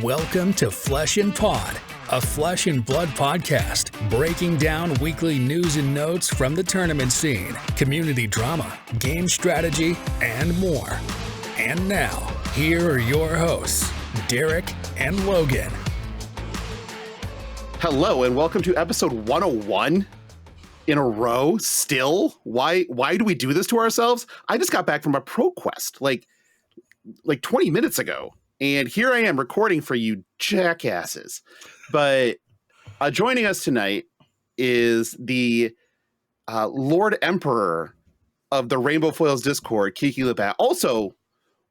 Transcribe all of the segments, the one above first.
Welcome to Flesh and Pod, a flesh and blood podcast, breaking down weekly news and notes from the tournament scene, community drama, game strategy, and more. And now, here are your hosts, Derek and Logan. Hello, and welcome to episode 101 in a row. Still, why do we do this to ourselves? I just got back from a pro quest like 20 minutes ago. And here I am recording for you jackasses. But joining us tonight is the Lord Emperor of the Rainbow Foils Discord, Kiki Labad. Also,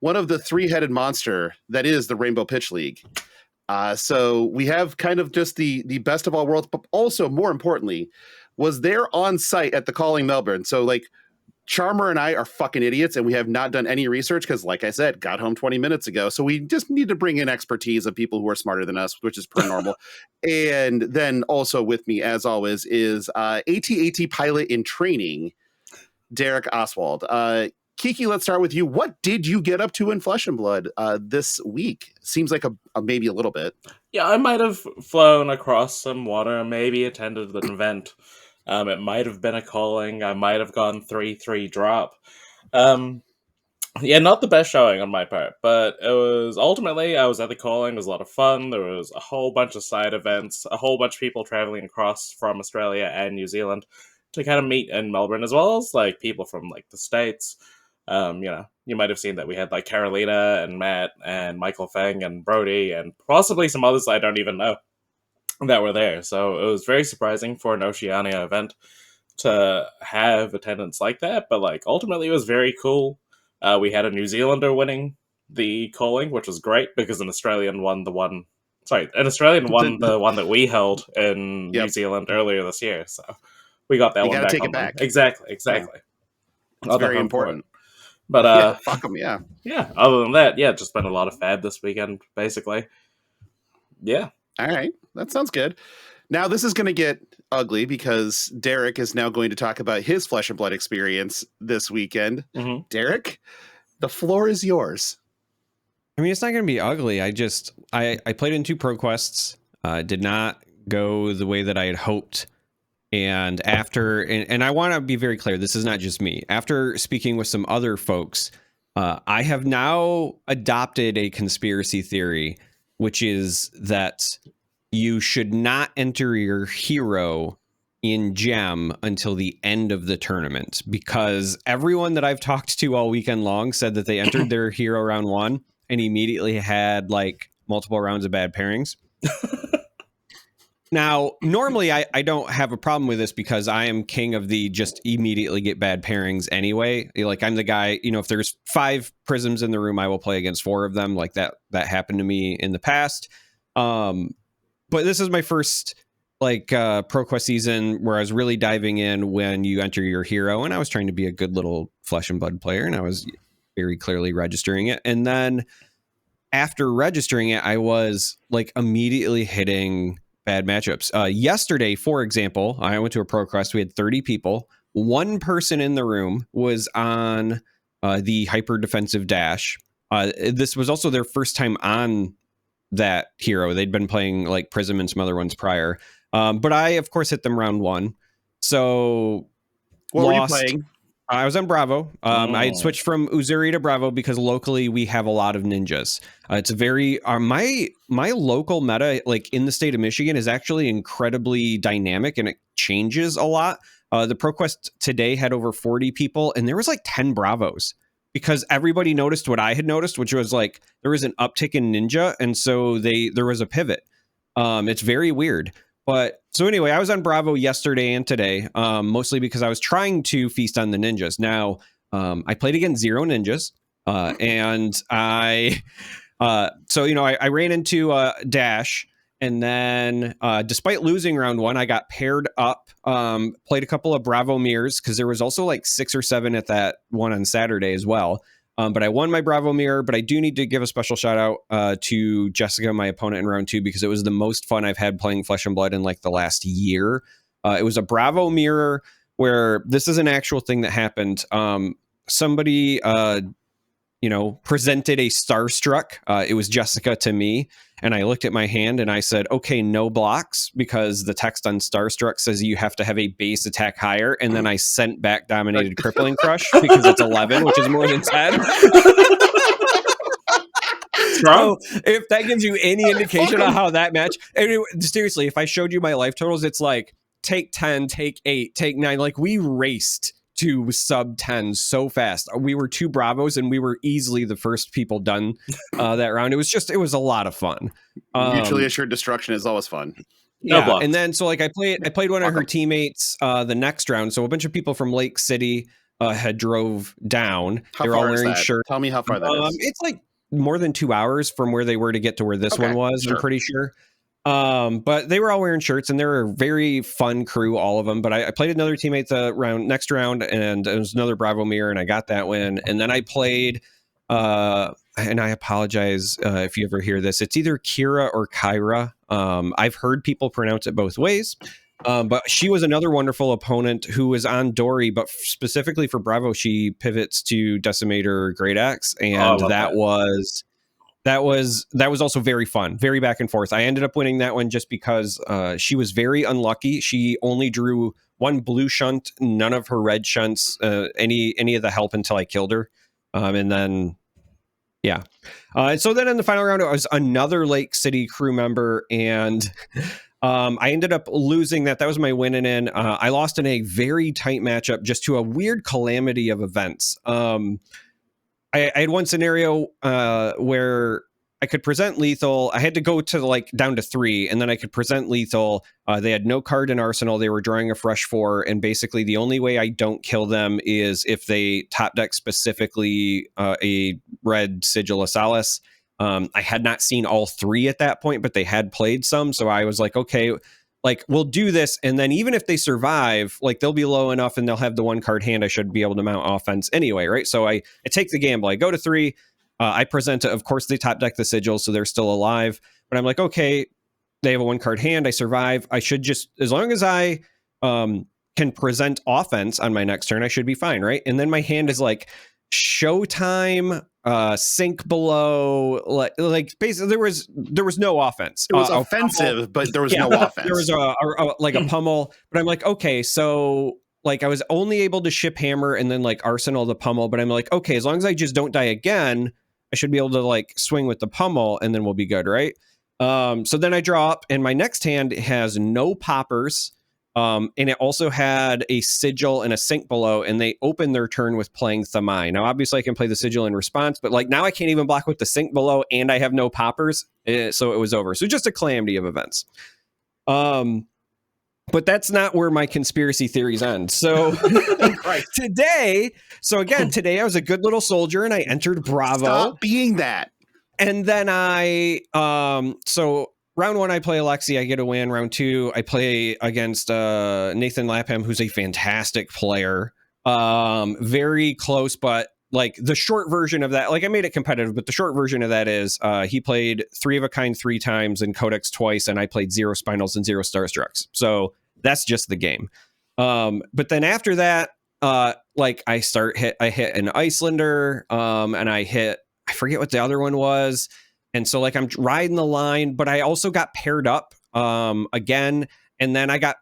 one of the three-headed monster that is the Rainbow Pitch League. So we have kind of just the best of all worlds, but also, more importantly, was there on site at the Calling Melbourne. So, Charmer and I are fucking idiots, and we have not done any research because, like I said, got home 20 minutes ago. So we just need to bring in expertise of people who are smarter than us, which is pretty normal. And then also with me, as always, is AT-AT pilot in training, Derek Oswald. Kiki, let's start with you. What did you get up to in Flesh and Blood this week? Seems like a maybe a little bit. Yeah, I might have flown across some water, maybe attended an event. It might have been a calling. I might have gone 3-3 drop. Yeah, not the best showing on my part, but it was ultimately, I was at the calling. It was a lot of fun. There was a whole bunch of side events, a whole bunch of people traveling across from Australia and New Zealand to kind of meet in Melbourne, as well as people from the States. You might have seen that we had Carolina and Matt and Michael Feng and Brody and possibly some others I don't even know that were there. So it was very surprising for an Oceania event to have attendance like that. But ultimately it was very cool. We had a New Zealander winning the calling, which was great because an Australian won the one that we held in New Zealand earlier this year. So we got that one back. You gotta take it back. Exactly. Yeah. It's very important. But fuck them, yeah. Yeah, other than that, just been a lot of fab this weekend, basically. Yeah. All right, that sounds good. Now this is going to get ugly because Derek is now going to talk about his Flesh and Blood experience this weekend. Mm-hmm. Derek, the floor is yours. I mean, it's not going to be ugly. I played in 2 pro quests, did not go the way that I had hoped. And and I want to be very clear, this is not just me. After speaking with some other folks, I have now adopted a conspiracy theory, which is that you should not enter your hero in gem until the end of the tournament, because everyone that I've talked to all weekend long said that they entered their hero round 1 and immediately had multiple rounds of bad pairings. Now, normally I don't have a problem with this because I am king of the just immediately get bad pairings anyway. I'm the guy, if there's 5 prisms in the room, I will play against 4 of them. That happened to me in the past. But this is my first pro quest season where I was really diving in when you enter your hero, and I was trying to be a good little Flesh and Blood player, and I was very clearly registering it. And then after registering it, I was immediately hitting bad matchups. Yesterday, for example, I went to a pro quest. We had 30 people. 1 person in the room was on the hyper defensive dash. This was also their first time on that hero. They'd been playing Prism and some other ones prior. But I, of course, hit them round 1. So what were you playing? I was on Bravo. I had switched from Uzuri to Bravo because locally we have a lot of ninjas. It's a very my local meta, in the state of Michigan, is actually incredibly dynamic and it changes a lot. The ProQuest today had over 40 people, and there was 10 Bravos because everybody noticed what I had noticed, which was there was an uptick in ninja, and so there was a pivot. It's very weird. But so anyway, I was on Bravo yesterday and today, mostly because I was trying to feast on the ninjas. Now, I played against 0 ninjas, and I ran into Dash, and then despite losing round 1, I got paired up, played a couple of Bravo mirrors because there was also 6 or 7 at that one on Saturday as well. But I won my Bravo mirror, but I do need to give a special shout out to Jessica, my opponent in round 2, because it was the most fun I've had playing Flesh and Blood in the last year. It was a Bravo mirror where this is an actual thing that happened. Somebody presented a Starstruck. It was Jessica to me. And I looked at my hand and I said, okay, no blocks, because the text on Starstruck says you have to have a base attack higher. And then I sent back Dominated Crippling Crush because it's 11, which is more than 10. So if that gives you any indication of how that match, anyway, seriously, if I showed you my life totals, it's like take 10, take 8, take 9. Like we raced to sub 10 so fast. We were 2 Bravos and we were easily the first people done that round. It was a lot of fun. Mutually assured destruction is always fun. Yeah, and then so like I played one of her teammates the next round. So a bunch of people from Lake City had drove down. They're all wearing shirts. Tell me how far that is. It's like more than 2 hours from where they were to get to where this one was. Sure. I'm pretty sure. But they were all wearing shirts and they were a very fun crew, all of them. But I played another teammate next round, and it was another Bravo mirror, and I got that win. And then I played, and I apologize if you ever hear this. It's either Kira or Kyra. I've heard people pronounce it both ways. But she was another wonderful opponent who was on Dory, but specifically for Bravo, she pivots to Decimator Great Axe, and that was also very fun, very back and forth. I ended up winning that one just because she was very unlucky. She only drew 1 blue shunt, none of her red shunts, any of the help until I killed her, and then. Yeah. And so then in the final round, it was another Lake City crew member, and I ended up losing that. That was my win in. I lost in a very tight matchup just to a weird calamity of events. I had one scenario where I could present lethal. I had to go to down to 3, and then I could present lethal. They had no card in arsenal. They were drawing a fresh 4, and basically the only way I don't kill them is if they top deck specifically a red Sigil Asalis. I had not seen all 3 at that point, but they had played some, so I was like, okay, we'll do this, and then even if they survive, they'll be low enough and they'll have the 1 card hand. I should be able to mount offense anyway, right? So I take the gamble. I go to 3. I present it. Of course, they top deck the Sigil, so they're still alive. But I'm like, okay, they have a 1 card hand. I survive. I should just, as long as I can present offense on my next turn, I should be fine, right? And then my hand is like Showtime, Sink Below, like basically there was no offense. It was offensive, but there was no offense. There was a pummel, but I'm like, okay, so I was only able to ship hammer and then arsenal the pummel, but I'm like, okay, as long as I just don't die again, I should be able to swing with the pummel and then we'll be good, right? So then I draw up, and my next hand has no poppers, and it also had a Sigil and a Sink Below, and they open their turn with playing Thamai. Now, obviously, I can play the Sigil in response, but now I can't even block with the Sink Below, and I have no poppers, so it was over. So just a calamity of events. But that's not where my conspiracy theories end. So today I was a good little soldier and I entered Bravo. Stop being that. And then so round 1, I play Alexi, I get a win. Round 2, I play against Nathan Lapham, who's a fantastic player. Very close, but the short version of that, I made it competitive, but the short version of that is he played 3 of a kind 3 times and Codex twice, and I played 0 Spinals and 0 Starstrucks. So that's just the game. But then after that, I hit an Icelander, and I forget what the other one was. And so I'm riding the line, but I also got paired up again. And then I got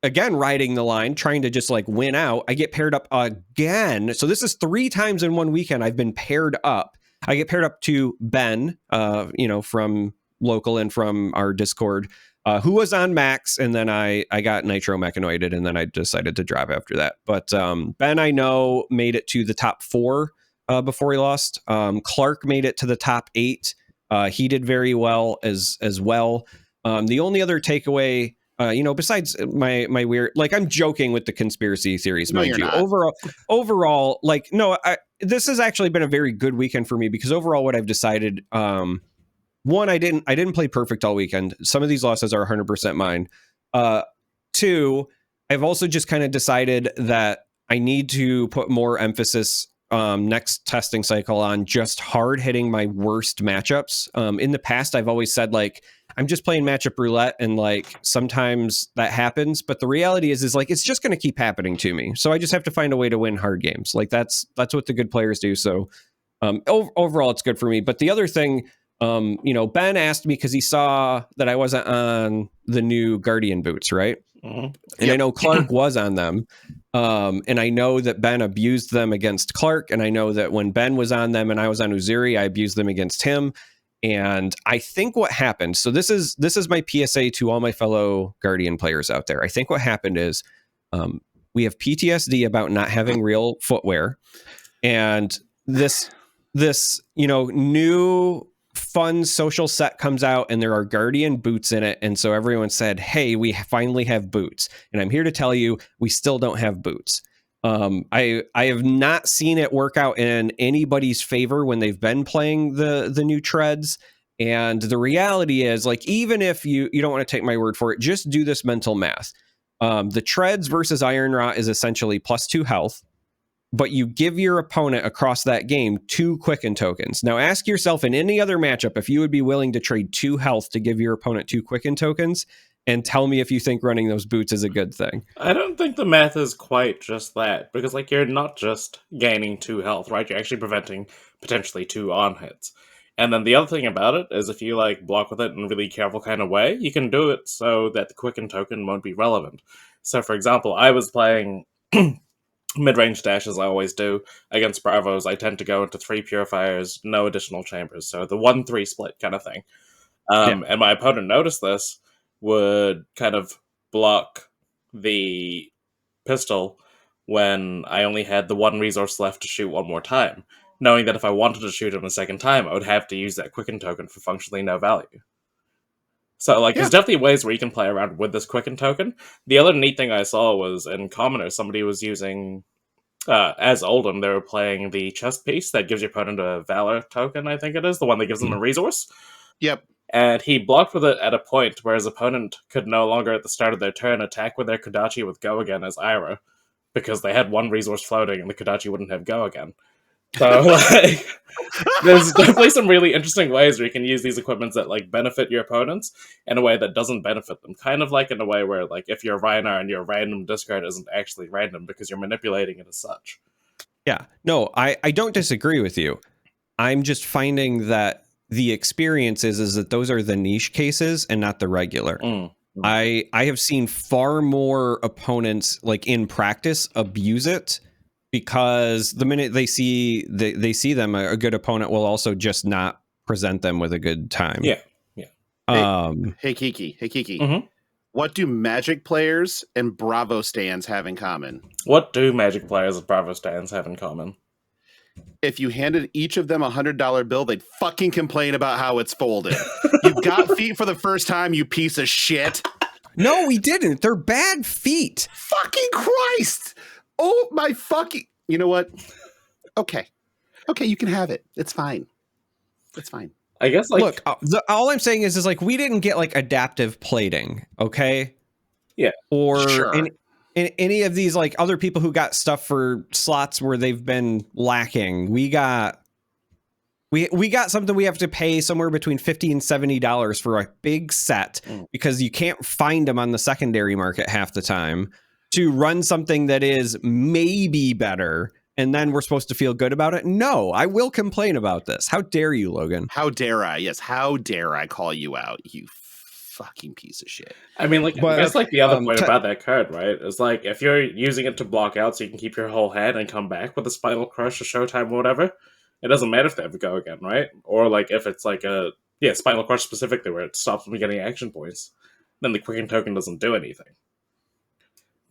again riding the line, trying to just win out. I get paired up again. So this is 3 times in one weekend I've been paired up. I get paired up to Ben, from local and from our Discord, who was on Max, and then I got Nitro Mechanoided, and then I decided to drop after that. But Ben, I know, made it to the top 4 before he lost. Clark made it to the top 8. He did very well as well. The only other takeaway, besides my weird, I'm joking with the conspiracy theories, mind you. Not. Overall, no, this has actually been a very good weekend for me, because overall what I've decided, one, I didn't play perfect all weekend. Some of these losses are 100% mine. 2, I've also just kind of decided that I need to put more emphasis next testing cycle on just hard hitting my worst matchups. In the past, I've always said I'm just playing matchup roulette, and sometimes that happens, but the reality is it's just going to keep happening to me. So I just have to find a way to win hard games. That's what the good players do. So Overall, it's good for me. But the other thing, Ben asked me because he saw that I wasn't on the new Guardian boots, right? Mhm. And I know Clark was on them. And I know that Ben abused them against Clark. And I know that when Ben was on them and I was on Uzuri, I abused them against him. And I think what happened, so this is my PSA to all my fellow Guardian players out there. I think what happened is we have PTSD about not having real footwear. And this new fun social set comes out and there are Guardian boots in it. And so everyone said, hey, we finally have boots. And I'm here to tell you, we still don't have boots. I have not seen it work out in anybody's favor when they've been playing the new treads. And the reality is, like, even if you don't want to take my word for it, just do this mental math. The treads versus Iron Rot is essentially +2 health, but you give your opponent across that game 2 Quicken tokens. Now ask yourself in any other matchup if you would be willing to trade 2 health to give your opponent 2 Quicken tokens, and tell me if you think running those boots is a good thing. I don't think the math is quite just that, because like you're not just gaining 2 health, right? You're actually preventing potentially 2 on hits. And then the other thing about it is if you like block with it in a really careful kind of way, you can do it so that the Quicken token won't be relevant. So for example, I was playing mid-range dash as I always do. Against Bravos, I tend to go into 3 purifiers, no additional chambers. So the 1-3 split kind of thing. And my opponent noticed this, would kind of block the pistol when I only had the 1 resource left to shoot 1 more time, knowing that if I wanted to shoot him a second time, I would have to use that Quicken token for functionally no value. So, like, there's definitely ways where you can play around with this Quicken token. The other neat thing I saw was in Commoner, somebody was using, as Oldham, they were playing the chest piece that gives your opponent a Valor token, I think it is, the one that gives them a resource. Yep. And he blocked with it at a point where his opponent could no longer, at the start of their turn, attack with their Kodachi with Go Again as Ira, because they had 1 resource floating and the Kodachi wouldn't have Go Again. So, like, there's definitely some really interesting ways where you can use these equipments that, like, benefit your opponents in a way that doesn't benefit them. Kind of like in a way where, like, if you're Rhinar and your random discard isn't actually random because you're manipulating it as such. Yeah. No, I don't disagree with you. I'm just finding that the experience is that those are the niche cases and not the regular. I have seen far more opponents, like, in practice abuse it, because the minute they see them, a good opponent will also just not present them with a good time. Yeah. Hey Kiki. Mm-hmm. What do Magic players and Bravo stands have in common? What do Magic players and Bravo stands have in common? If you handed each of them $100 bill, they'd fucking complain about how it's folded. You got feet for the first time, you piece of shit. No, we didn't. They're bad feet. Fucking Christ. Oh my fucking... You know what? Okay, you can have it. It's fine. It's fine. I guess, like... Look, all I'm saying is like, we didn't get, like, adaptive plating, okay? Yeah. Or... Sure. In any of these, like, other people who got stuff for slots where they've been lacking, we got something we have to pay somewhere between $50 and $70 for a big set because you can't find them on the secondary market half the time to run something that is maybe better, and then we're supposed to feel good about it. No, I will complain about this. How dare you, Logan? How dare I? Yes, how dare I call you out, you fucking piece of shit. I mean, like, I guess, like, the other point about that card, right, is, like, if you're using it to block out so you can keep your whole hand and come back with a Spinal Crush or Showtime or whatever, it doesn't matter if they ever Go Again, right? Or, like, if it's, like, Spinal Crush specifically, where it stops them getting action points, then the Quicken token doesn't do anything.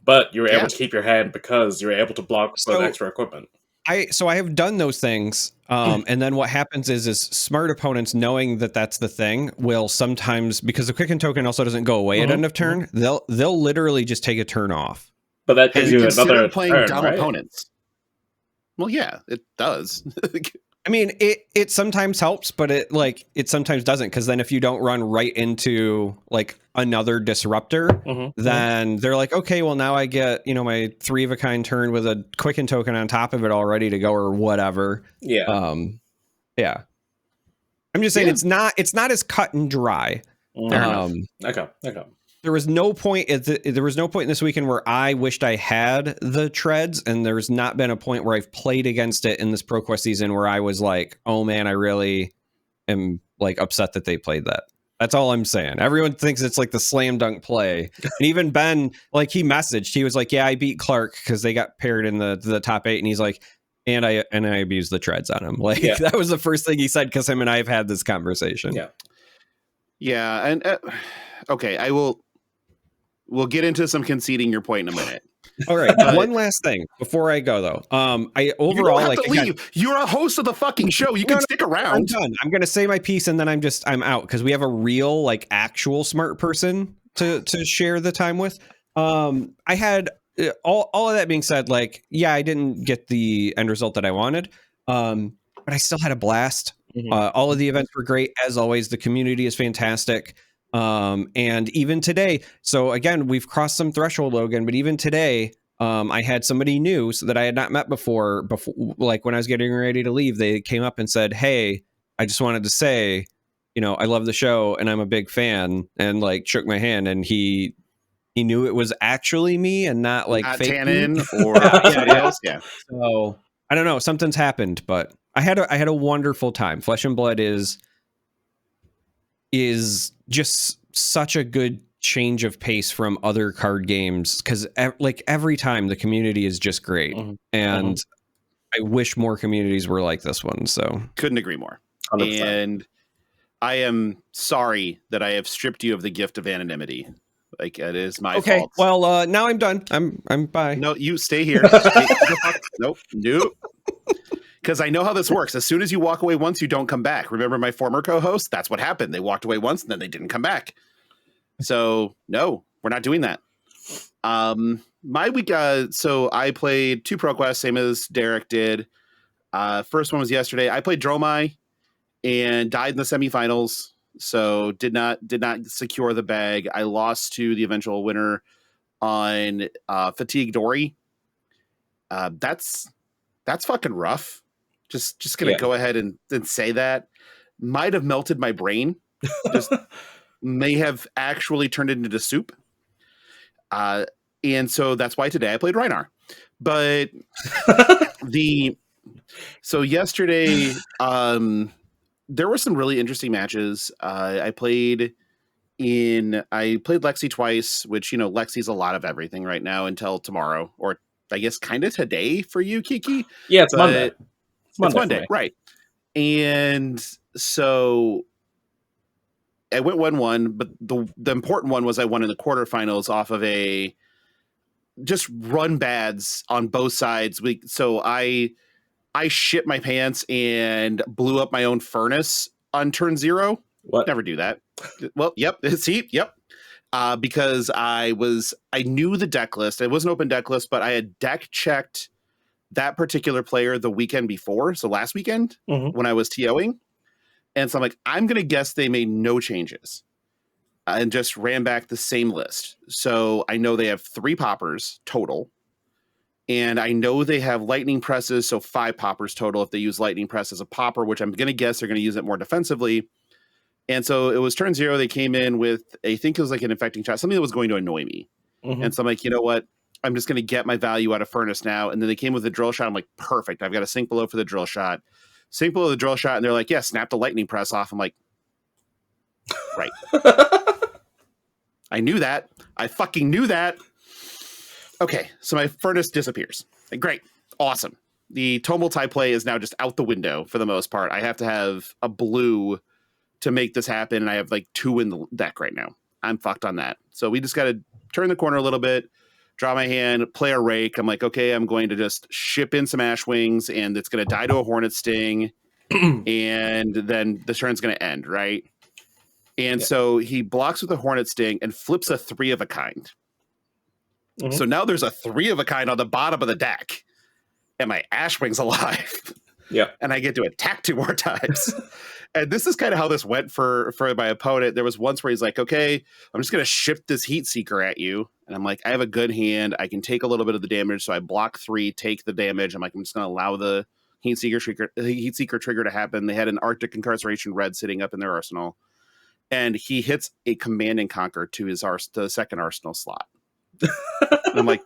But you're able to keep your hand because you're able to block with extra equipment. I have done those things, and then what happens is smart opponents, knowing that that's the thing, will sometimes, because the Quicken token also doesn't go away at end of turn, they'll literally just take a turn off. But that gives you another playing turn, dumb right? opponents. Well, yeah, it does. I mean, it sometimes helps, but it sometimes doesn't, because then if you don't run right into, like, another disruptor, then they're like, okay, well, now I get, my 3 of a kind turn with a Quicken token on top of it all ready to go or whatever. Yeah. Yeah. I'm just saying it's not as cut and dry. Okay. there was no point there was no point in this weekend where I wished I had the treads, and there's not been a point where I've played against it in this ProQuest season where I was like, oh man, I really am like upset that they played that. That's all I'm saying. Everyone thinks it's like the slam dunk play. And even Ben, like, he messaged, he was like, yeah, I beat Clark because they got paired in the top 8, and he's like, and I abused the treads on him. Like, that was the first thing he said, because him and I have had this conversation. Yeah, and okay, we'll get into some conceding your point in a minute. All right, one last thing before I go though. I overall, you don't have like, to leave. You're a host of the fucking show. You can stick around. I'm done. I'm gonna say my piece and then I'm out, because we have a real, like, actual smart person to share the time with. I had all of that being said, like, yeah, I didn't get the end result that I wanted, but I still had a blast. All of the events were great as always. The community is fantastic. And even today, so again, we've crossed some threshold, Logan, but even today, I had somebody new that I had not met before, like when I was getting ready to leave, they came up and said, hey, I just wanted to say, you know, I love the show and I'm a big fan, and like shook my hand, and he knew it was actually me and not like fake Tannen or somebody else. Yeah. So I don't know, something's happened, but I had a wonderful time. Flesh and Blood is just such a good change of pace from other card games, because like every time the community is just great, and I wish more communities were like this one. So couldn't agree more. 100%. And I am sorry that I have stripped you of the gift of anonymity. Like, it is my fault. Well, now I'm done. I'm bye. No, you stay here. Nope. Because I know how this works. As soon as you walk away once, you don't come back. Remember my former co-host? That's what happened. They walked away once and then they didn't come back. So no, we're not doing that. My week, so I played 2 ProQuests, same as Derek did. First one was yesterday. I played Dromai and died in the semifinals. So did not secure the bag. I lost to the eventual winner on Fatigue Dory. That's fucking rough. Just gonna go ahead and say that. Might have melted my brain. Just may have actually turned it into soup. And so that's why today I played Reinar. But so yesterday, there were some really interesting matches. I played Lexi twice, which, you know, Lexi's a lot of everything right now until tomorrow, or I guess kind of today for you, Kiki. Yeah, it's Monday. It's Monday, right? And so I went 1-1, but the important one was I won in the quarterfinals off of a just run bads on both sides. So I shit my pants and blew up my own furnace on turn 0. What? Never do that. Well, yep. See, yep. Because I knew the deck list. It was an open deck list, but I had deck checked that particular player the weekend before. So last weekend when I was TOing. And so I'm like, I'm going to guess they made no changes and just ran back the same list. So I know they have 3 poppers total. And I know they have lightning presses. So 5 poppers total if they use lightning press as a popper, which I'm going to guess they're going to use it more defensively. And so it was turn 0. They came in with, I think it was like an infecting shot, something that was going to annoy me. And so I'm like, you know what? I'm just going to get my value out of Furnace now. And then they came with a drill shot. I'm like, perfect. I've got a sink below for the drill shot. Sink below the drill shot. And they're like, yeah, snap the lightning press off. I'm like, right. I knew that. I fucking knew that. Okay. So my Furnace disappears. Like, great. Awesome. The Tomultai play is now just out the window for the most part. I have to have a blue to make this happen. And I have like 2 in the deck right now. I'm fucked on that. So we just got to turn the corner a little bit, draw my hand, play a rake. I'm like, okay, I'm going to just ship in some Ash Wings and it's going to die to a Hornet Sting. And then the turn's going to end, right? And so he blocks with a Hornet Sting and flips a 3 of a kind. So now there's a 3 of a kind on the bottom of the deck. And my Ash Wing's alive. Yeah. And I get to attack 2 more times. And this is kind of how this went for my opponent. There was once where he's like, okay, I'm just going to ship this Heat Seeker at you. And I'm like, I have a good hand. I can take a little bit of the damage. So I block 3, take the damage. I'm like, I'm just going to allow the Heat Seeker trigger to happen. They had an Arctic Incarceration red sitting up in their arsenal. and he hits a Command and Conquer to the second arsenal slot. And I'm like,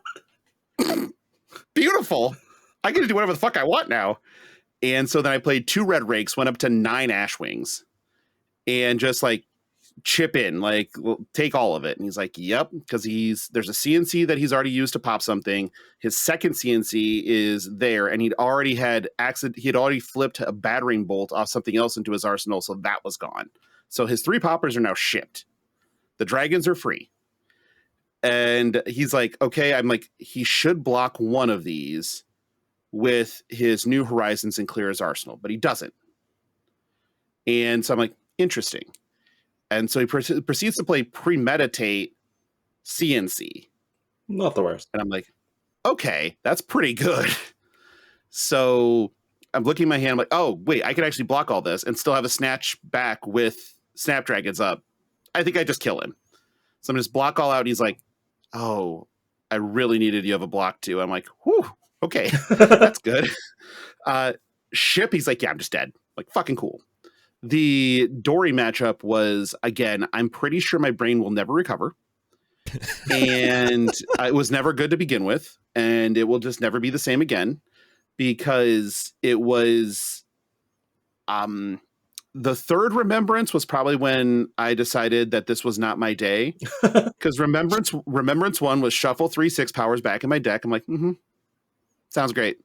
beautiful. I get to do whatever the fuck I want now. And so then I played 2 Red Rakes, went up to 9 Ashwings, and just like chip in, like, well, take all of it. And he's like, yep, because there's a CNC that he's already used to pop something. His second CNC is there, and he'd already flipped a battering bolt off something else into his arsenal, so that was gone. So his 3 poppers are now shipped. The dragons are free. And he's like, okay, I'm like, he should block one of these with his New Horizons and clear his arsenal, but he doesn't. And so I'm like, interesting. And so he proceeds to play Premeditate CNC. Not the worst. And I'm like, okay, that's pretty good. So I'm looking at my hand, I'm like, oh, wait, I can actually block all this and still have a snatch back with Snapdragons up. I think I just kill him. So I'm just block all out. And he's like, oh, I really needed you have a block too. I'm like, whew, okay, that's good. Ship, he's like, yeah, I'm just dead. Like, fucking cool. The Dory matchup was, again, I'm pretty sure my brain will never recover. And it was never good to begin with. And it will just never be the same again. Because it was the third Remembrance was probably when I decided that this was not my day. Because Remembrance 1 was shuffle 3 6 powers back in my deck. I'm like, sounds great.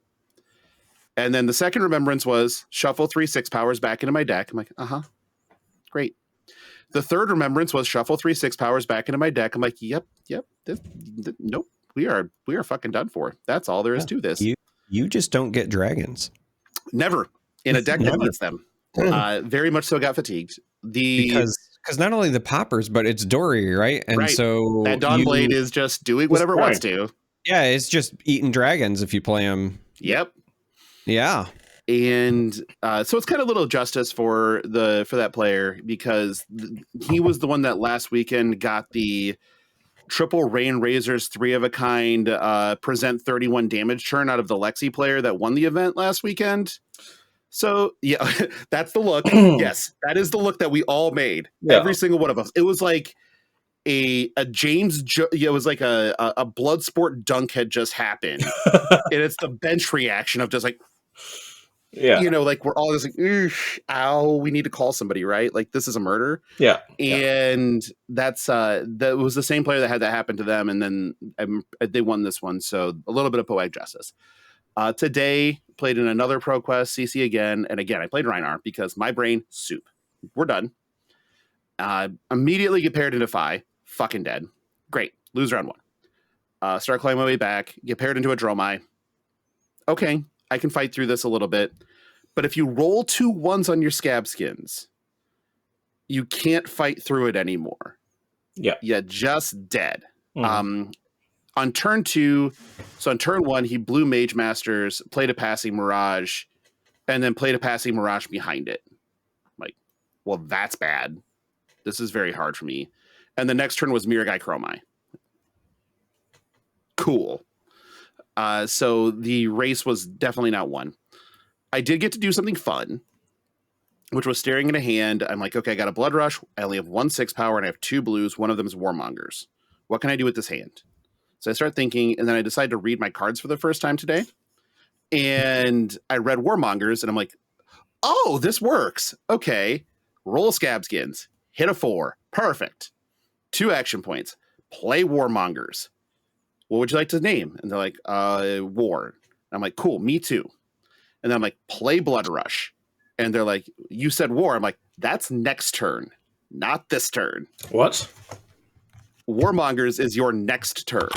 And then the second Remembrance was shuffle 3 6 powers back into my deck. I'm like, great. The third Remembrance was shuffle 3 6 powers back into my deck. I'm like, yep. Nope. We are fucking done for. That's all there is to this. You just don't get dragons. Never in a deck that needs them. Very much so got fatigued. Because not only the poppers, but it's Dory, right? And so that Dawnblade is just doing whatever it wants to. Yeah, it's just eating dragons if you play them. Yep. Yeah. And so it's kind of a little justice for that player, because he was the one that last weekend got the triple Rain Razors 3 of a kind present 31 damage turn out of the Lexi player that won the event last weekend. So yeah, that's the look. Yes, that is the look that we all made. Yeah. Every single one of us. It was like it was like a blood sport dunk had just happened. And it's the bench reaction of just like, yeah, like we're all just like, ow, we need to call somebody, right? Like, this is a murder. Yeah. And that was the same player that had that happen to them. And then they won this one. So a little bit of poetic justice. Today, played in another ProQuest, CC again. And again, I played Reinhardt because my brain, soup. We're done. Immediately get paired into Phi. Fucking dead. Great. Lose round 1. Start climbing my way back. Get paired into a Dromai. Okay. I can fight through this a little bit. But if you roll 2 1s on your scab skins, you can't fight through it anymore. Yeah. You're just dead. On turn 2, so on turn 1, he blew Mage Masters, played a passing Mirage, and then played a passing Mirage behind it. Like, well, that's bad. This is very hard for me. And the next turn was Miragai Chromai. Cool. So the race was definitely not won. I did get to do something fun, which was staring at a hand. I'm like, okay, I got a Blood Rush. I only have 1 6 power, and I have 2 blues. One of them is Warmongers. What can I do with this hand? So I start thinking, and then I decided to read my cards for the first time today. And I read Warmongers, and I'm like, oh, this works. Okay. Roll Scab Skins. Hit a 4. Perfect. 2 action points. Play Warmongers. What would you like to name? And they're like, War. And I'm like, cool, me too. And then I'm like, play Blood Rush. And they're like, you said War. I'm like, that's next turn, not this turn. What? Warmongers is your next turn.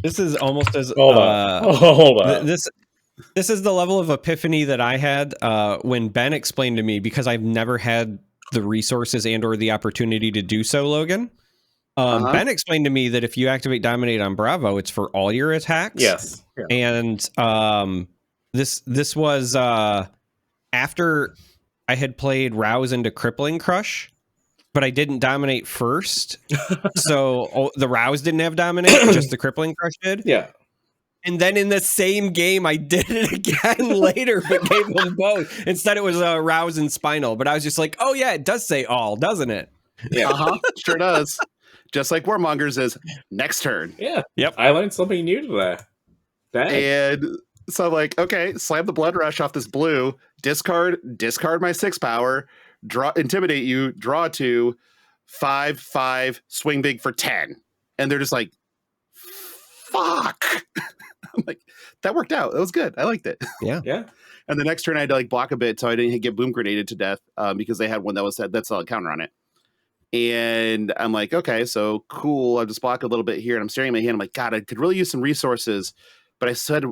This is almost as hold on. This is the level of epiphany that I had when Ben explained to me, because I've never had the resources and or the opportunity to do so, Logan. Ben explained to me that if you activate Dominate on Bravo, it's for all your attacks. Yes. Yeah. And this was after I had played Rouse into Crippling Crush, but I didn't dominate first. So the Rouse didn't have Dominate, just the Crippling Crush did. Yeah. And then in the same game, I did it again later, but gave them both. Instead, it was Rouse and Spinal. But I was just like, oh, yeah, it does say all, doesn't it? Yeah. Sure does. Just like Warmongers is next turn. Yeah. Yep. I learned something new today. Dang. And so I'm like, okay, slam the Blood Rush off this blue, discard my 6 power, draw, intimidate you, draw 2, 5/5, swing big for 10. And they're just like, fuck. I'm like, that worked out. That was good. I liked it. Yeah. Yeah. And the next turn I had to like block a bit so I didn't get boom grenaded to death because they had one that's a counter on it. And I'm like, okay, so cool. I'll just block a little bit here. And I'm staring at my hand. I'm like, God, I could really use some resources. But I said,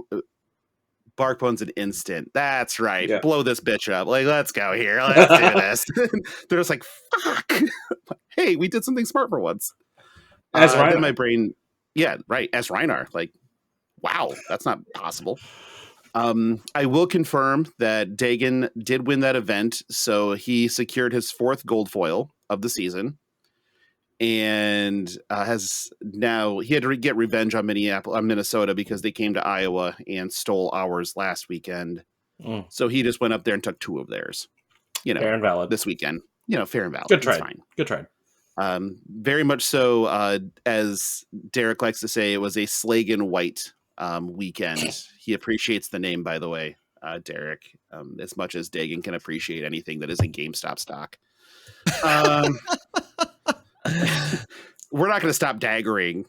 Barkbone's an instant. That's right. Yeah. Blow this bitch up. Like, let's go here. Let's do this. They're just like, fuck. Hey, we did something smart for once. As then my brain, yeah, right. As Reinar. Like, wow, that's not possible. I will confirm that Dagon did win that event, so he secured his 4th gold foil of the season, and has now he had to get revenge on Minnesota because they came to Iowa and stole ours last weekend. So he just went up there and took 2 of theirs. Fair and valid this weekend. Fair and valid. Good try. Fine. Good try. Very much so. As Derek likes to say, it was a Slagan White weekend. He appreciates the name, by the way, Derek, as much as Dagon can appreciate anything that isn't GameStop stock. We're not going to stop daggering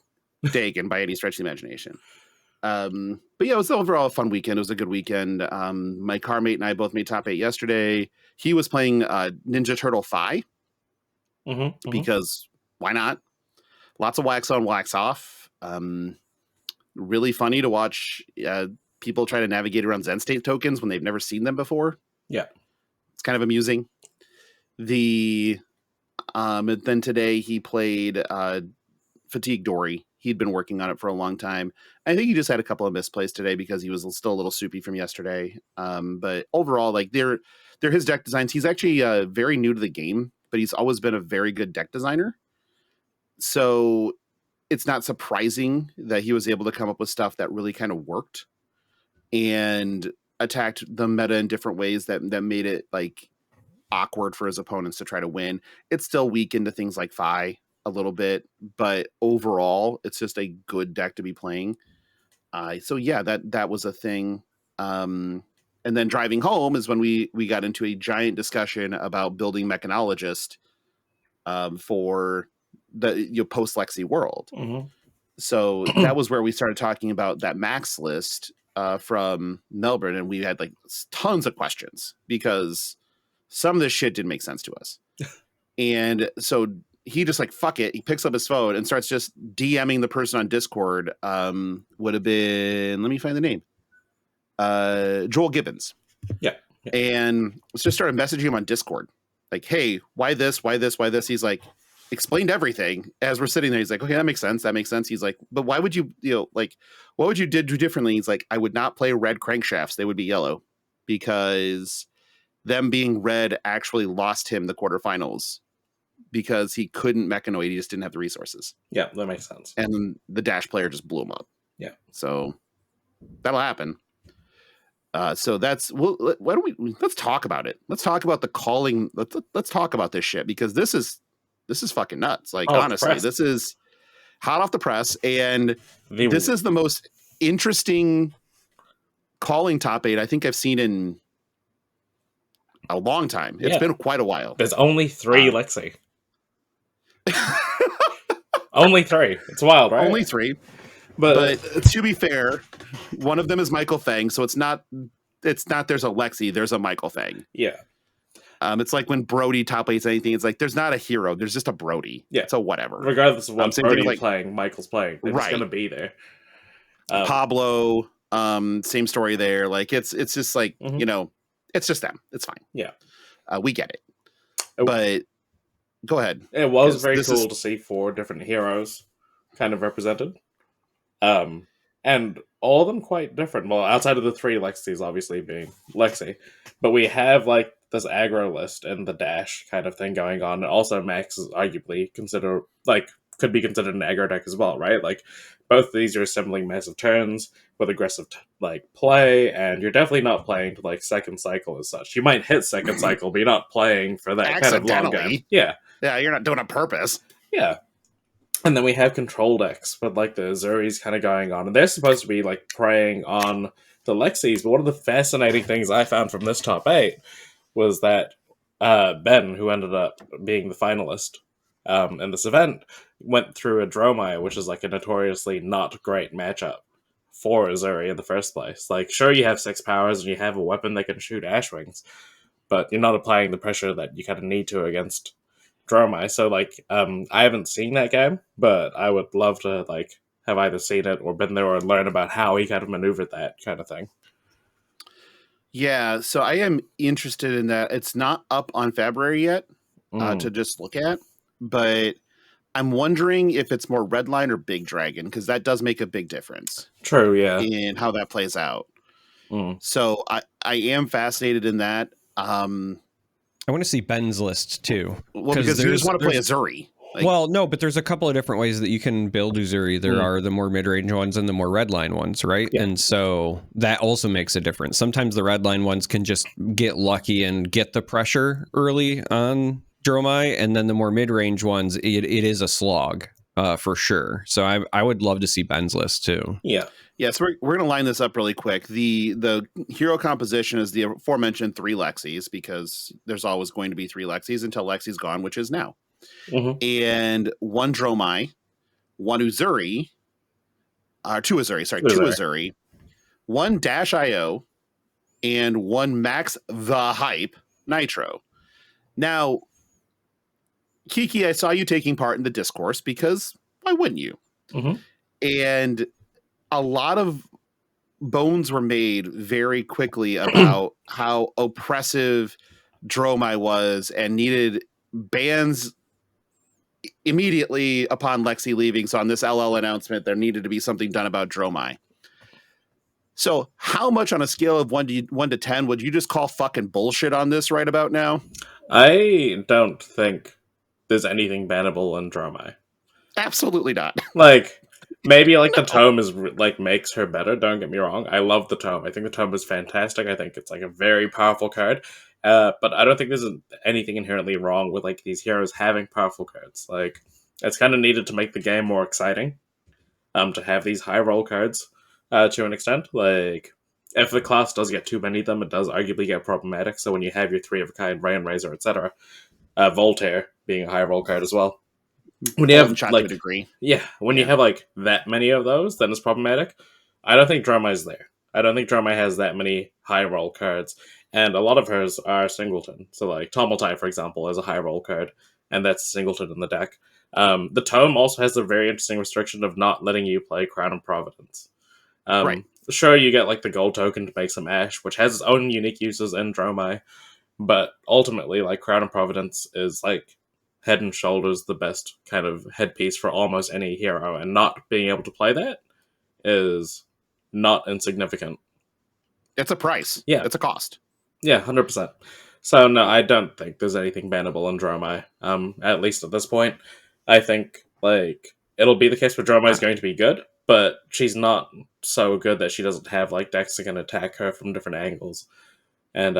Dagon by any stretch of the imagination. But yeah, it was overall a fun weekend. It was a good weekend. My car mate and I both made top 8 yesterday. He was playing Ninja Turtle Phi because why not? Lots of wax on, wax off. Really funny to watch people try to navigate around Zen State tokens when they've never seen them before. Yeah. It's kind of amusing. And then today he played Fatigue Dory. He'd been working on it for a long time. I think he just had a couple of misplays today because he was still a little soupy from yesterday. But overall, like they're his deck designs. He's actually very new to the game, but he's always been a very good deck designer. So it's not surprising that he was able to come up with stuff that really kind of worked and attacked the meta in different ways that made it like awkward for his opponents to try to win. It's still weak into things like Phi a little bit, but overall it's just a good deck to be playing. So yeah, that was a thing. And then driving home is when we got into a giant discussion about building Mechanologist for the post Lexi world. So that was where we started talking about that max list from Melbourne, and we had like tons of questions because some of this shit didn't make sense to us. And so he just like, fuck it. He picks up his phone and starts just DMing the person on Discord. Would have been, let me find the name. Joel Gibbons. Yeah. And just started messaging him on Discord. Like, hey, why this? Why this? Why this? He's like, explained everything as we're sitting there. He's like, okay, that makes sense. That makes sense. He's like, but why would you, like, what would you do differently? He's like, I would not play red crankshafts. They would be yellow because them being red actually lost him the quarterfinals because he couldn't mechanoid. He just didn't have the resources. Yeah, that makes sense. And the dash player just blew him up. Yeah. So that'll happen. So that's, well, why don't let's talk about it. Let's talk about the calling. Let's talk about this shit because this is fucking nuts. Like, honestly, this is hot off the press. And this is the most interesting calling top 8 I think I've seen in a long time. It's been quite a while. There's only 3 Lexi. Only 3. It's wild, right? Only 3. But to be fair, one of them is Michael Fang. So it's not there's a Lexi, there's a Michael Fang. Yeah. It's like when Brody top 8's anything, it's like there's not a hero, there's just a Brody. Yeah. So whatever. Regardless of what Brody's playing, Michael's playing. They're just gonna be there. Pablo, same story there. Like it's just like, it's just them. It's fine. Yeah. We get it. But go ahead. It was very cool to see 4 different heroes kind of represented. And all of them quite different. Well, outside of the 3 Lexis obviously being Lexi. But we have like this aggro list and the dash kind of thing going on. And also Max is arguably considered like could be considered an aggro deck as well, right? Like, both of these are assembling massive turns with aggressive play, and you're definitely not playing to like second cycle as such. You might hit second cycle, but you're not playing for that kind of long game. Yeah, you're not doing it on purpose. Yeah. And then we have control decks with like the Azuris kind of going on, and they're supposed to be like preying on the Lexis. But one of the fascinating things I found from this top 8 was that Ben, who ended up being the finalist in this event, went through a Dromai, which is like a notoriously not great matchup for Azuri in the first place. Like, sure, you have 6 powers and you have a weapon that can shoot Ashwings, but you're not applying the pressure that you kind of need to against Dromai. So like, I haven't seen that game, but I would love to like have either seen it or been there or learn about how he kind of maneuvered that kind of thing. Yeah, so I am interested in that. It's not up on February yet to just look at, but I'm wondering if it's more Redline or Big Dragon, because that does make a big difference. True, yeah. In how that plays out. So I am fascinated in that. I want to see Ben's list too. Well, because you just want to play Azuri. Like, well, no, but there's a couple of different ways that you can build Uzuri. There are the more mid-range ones and the more redline ones, right? Yeah. And so that also makes a difference. Sometimes the redline ones can just get lucky and get the pressure early on Dromai, and then the more mid-range ones, it is a slog for sure. So I would love to see Ben's list too. Yeah. Yeah, so we're going to line this up really quick. The hero composition is the aforementioned 3 Lexis, because there's always going to be 3 Lexis until Lexi's gone, which is now. And 1 Dromai, 1 Uzuri, or 2 Uzuri, sorry, 2 Uzuri, 1 Dash IO, and 1 Max the Hype Nitro. Now, Kiki, I saw you taking part in the discourse, because why wouldn't you? And a lot of bones were made very quickly about how oppressive Dromai was and needed bans immediately upon Lexi leaving. So on this LL announcement, there needed to be something done about Dromai. So how much on a scale of 1 to 10 would you just call fucking bullshit on this right about now? I don't think there's anything bannable in Dromai. Absolutely not. Like, maybe like the tome is like makes her better. Don't get me wrong. I love the tome. I think the tome is fantastic. I think it's like a very powerful card. But I don't think there's anything inherently wrong with like these heroes having powerful cards. Like, it's kind of needed to make the game more exciting. To have these high roll cards to an extent. Like, if the class does get too many of them, it does arguably get problematic. So when you have your 3 of a kind, Rain Razor, etc., Voltaire being a high roll card as well. When you have like, to a degree. Yeah, when you have like that many of those, then it's problematic. I don't think Dromai is there. I don't think Dromai has that many high roll cards, and a lot of hers are singleton. So like Tomultai, for example, is a high roll card, and that's singleton in the deck. The tome also has a very interesting restriction of not letting you play Crown of Providence. Right. Sure, you get like the gold token to make some ash, which has its own unique uses in Dromai, but ultimately, like, Crown of Providence is like head and shoulders the best kind of headpiece for almost any hero, and not being able to play that is not insignificant. It's a price. Yeah. It's a cost. Yeah, 100%. So no, I don't think there's anything bannable in Dromai, at least at this point. I think, like, it'll be the case where Dromai is going to be good, but she's not so good that she doesn't have, like, decks that can attack her from different angles. And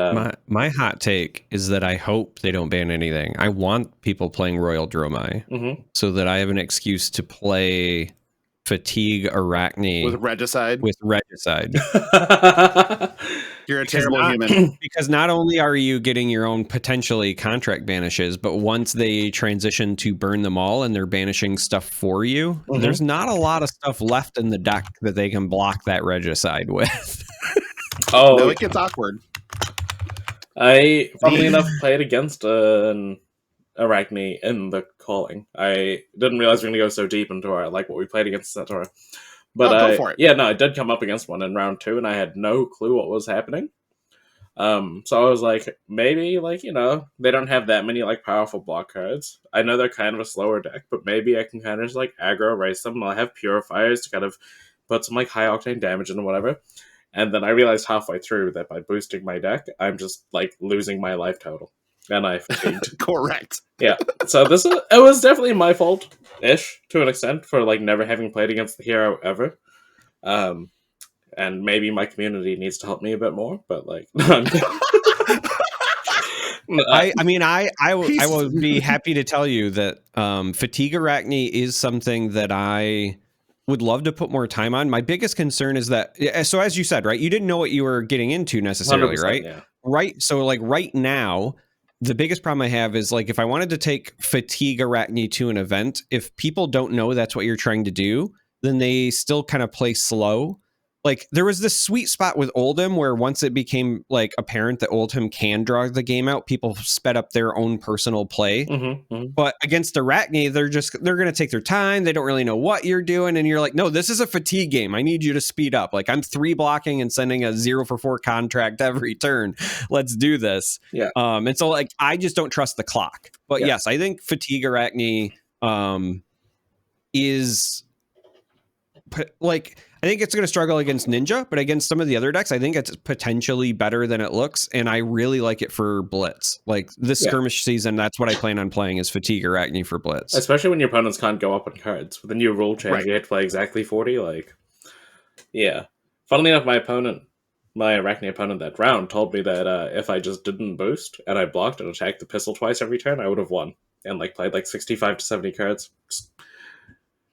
my hot take is that I hope they don't ban anything. I want people playing Royal Dromai so that I have an excuse to play Fatigue Arachne with Regicide. You're a terrible human. Because not only are you getting your own potentially contract banishes, but once they transition to burn them all and they're banishing stuff for you, there's not a lot of stuff left in the deck that they can block that Regicide with. Oh, no, it gets awkward. I, funnily enough, played against an Arachne in the Calling. I didn't realize we were going to go so deep into what we played against Centaur. But go for it. Yeah, no, I did come up against one in round 2, and I had no clue what was happening. So I was like, maybe, like, you know, they don't have that many, like, powerful block cards. I know they're kind of a slower deck, but maybe I can kind of just, like, aggro race them. I'll have Purifiers to kind of put some, like, high-octane damage in or whatever. And then I realized halfway through that by boosting my deck, I'm just, like, losing my life total. And I fatigued. Correct. Yeah. So it was definitely my fault. ish to an extent for like never having played against the hero ever. And maybe my community needs to help me a bit more, but like, I will be happy to tell you that Fatigue Arachne is something that I would love to put more time on. My biggest concern is that, so as you said, right, you didn't know what you were getting into necessarily, right? Yeah. Right. So like right now, the biggest problem I have is like if I wanted to take Fatigue Arachne to an event, if people don't know that's what you're trying to do, then they still kind of play slow. Like there was this sweet spot with Oldhim where once it became like apparent that Oldhim can draw the game out, people sped up their own personal play. But against Arachne, they're going to take their time. They don't really know what you're doing. And you're like, no, this is a fatigue game. I need you to speed up. Like I'm 3 blocking and sending a 0-for-4 contract every turn. Let's do this. Yeah. And so like, I just don't trust the clock. But yes, I think Fatigue Arachne is like, I think it's going to struggle against Ninja, but against some of the other decks, I think it's potentially better than it looks. And I really like it for Blitz. Like this skirmish season, that's what I plan on playing is Fatigue Arachne for Blitz. Especially when your opponents can't go up on cards. With the new rule change, you have to play exactly 40. Like, yeah. Funnily enough, my Arachne opponent that round told me that if I just didn't boost and I blocked and attacked the pistol twice every turn, I would have won. And like played like 65 to 70 cards.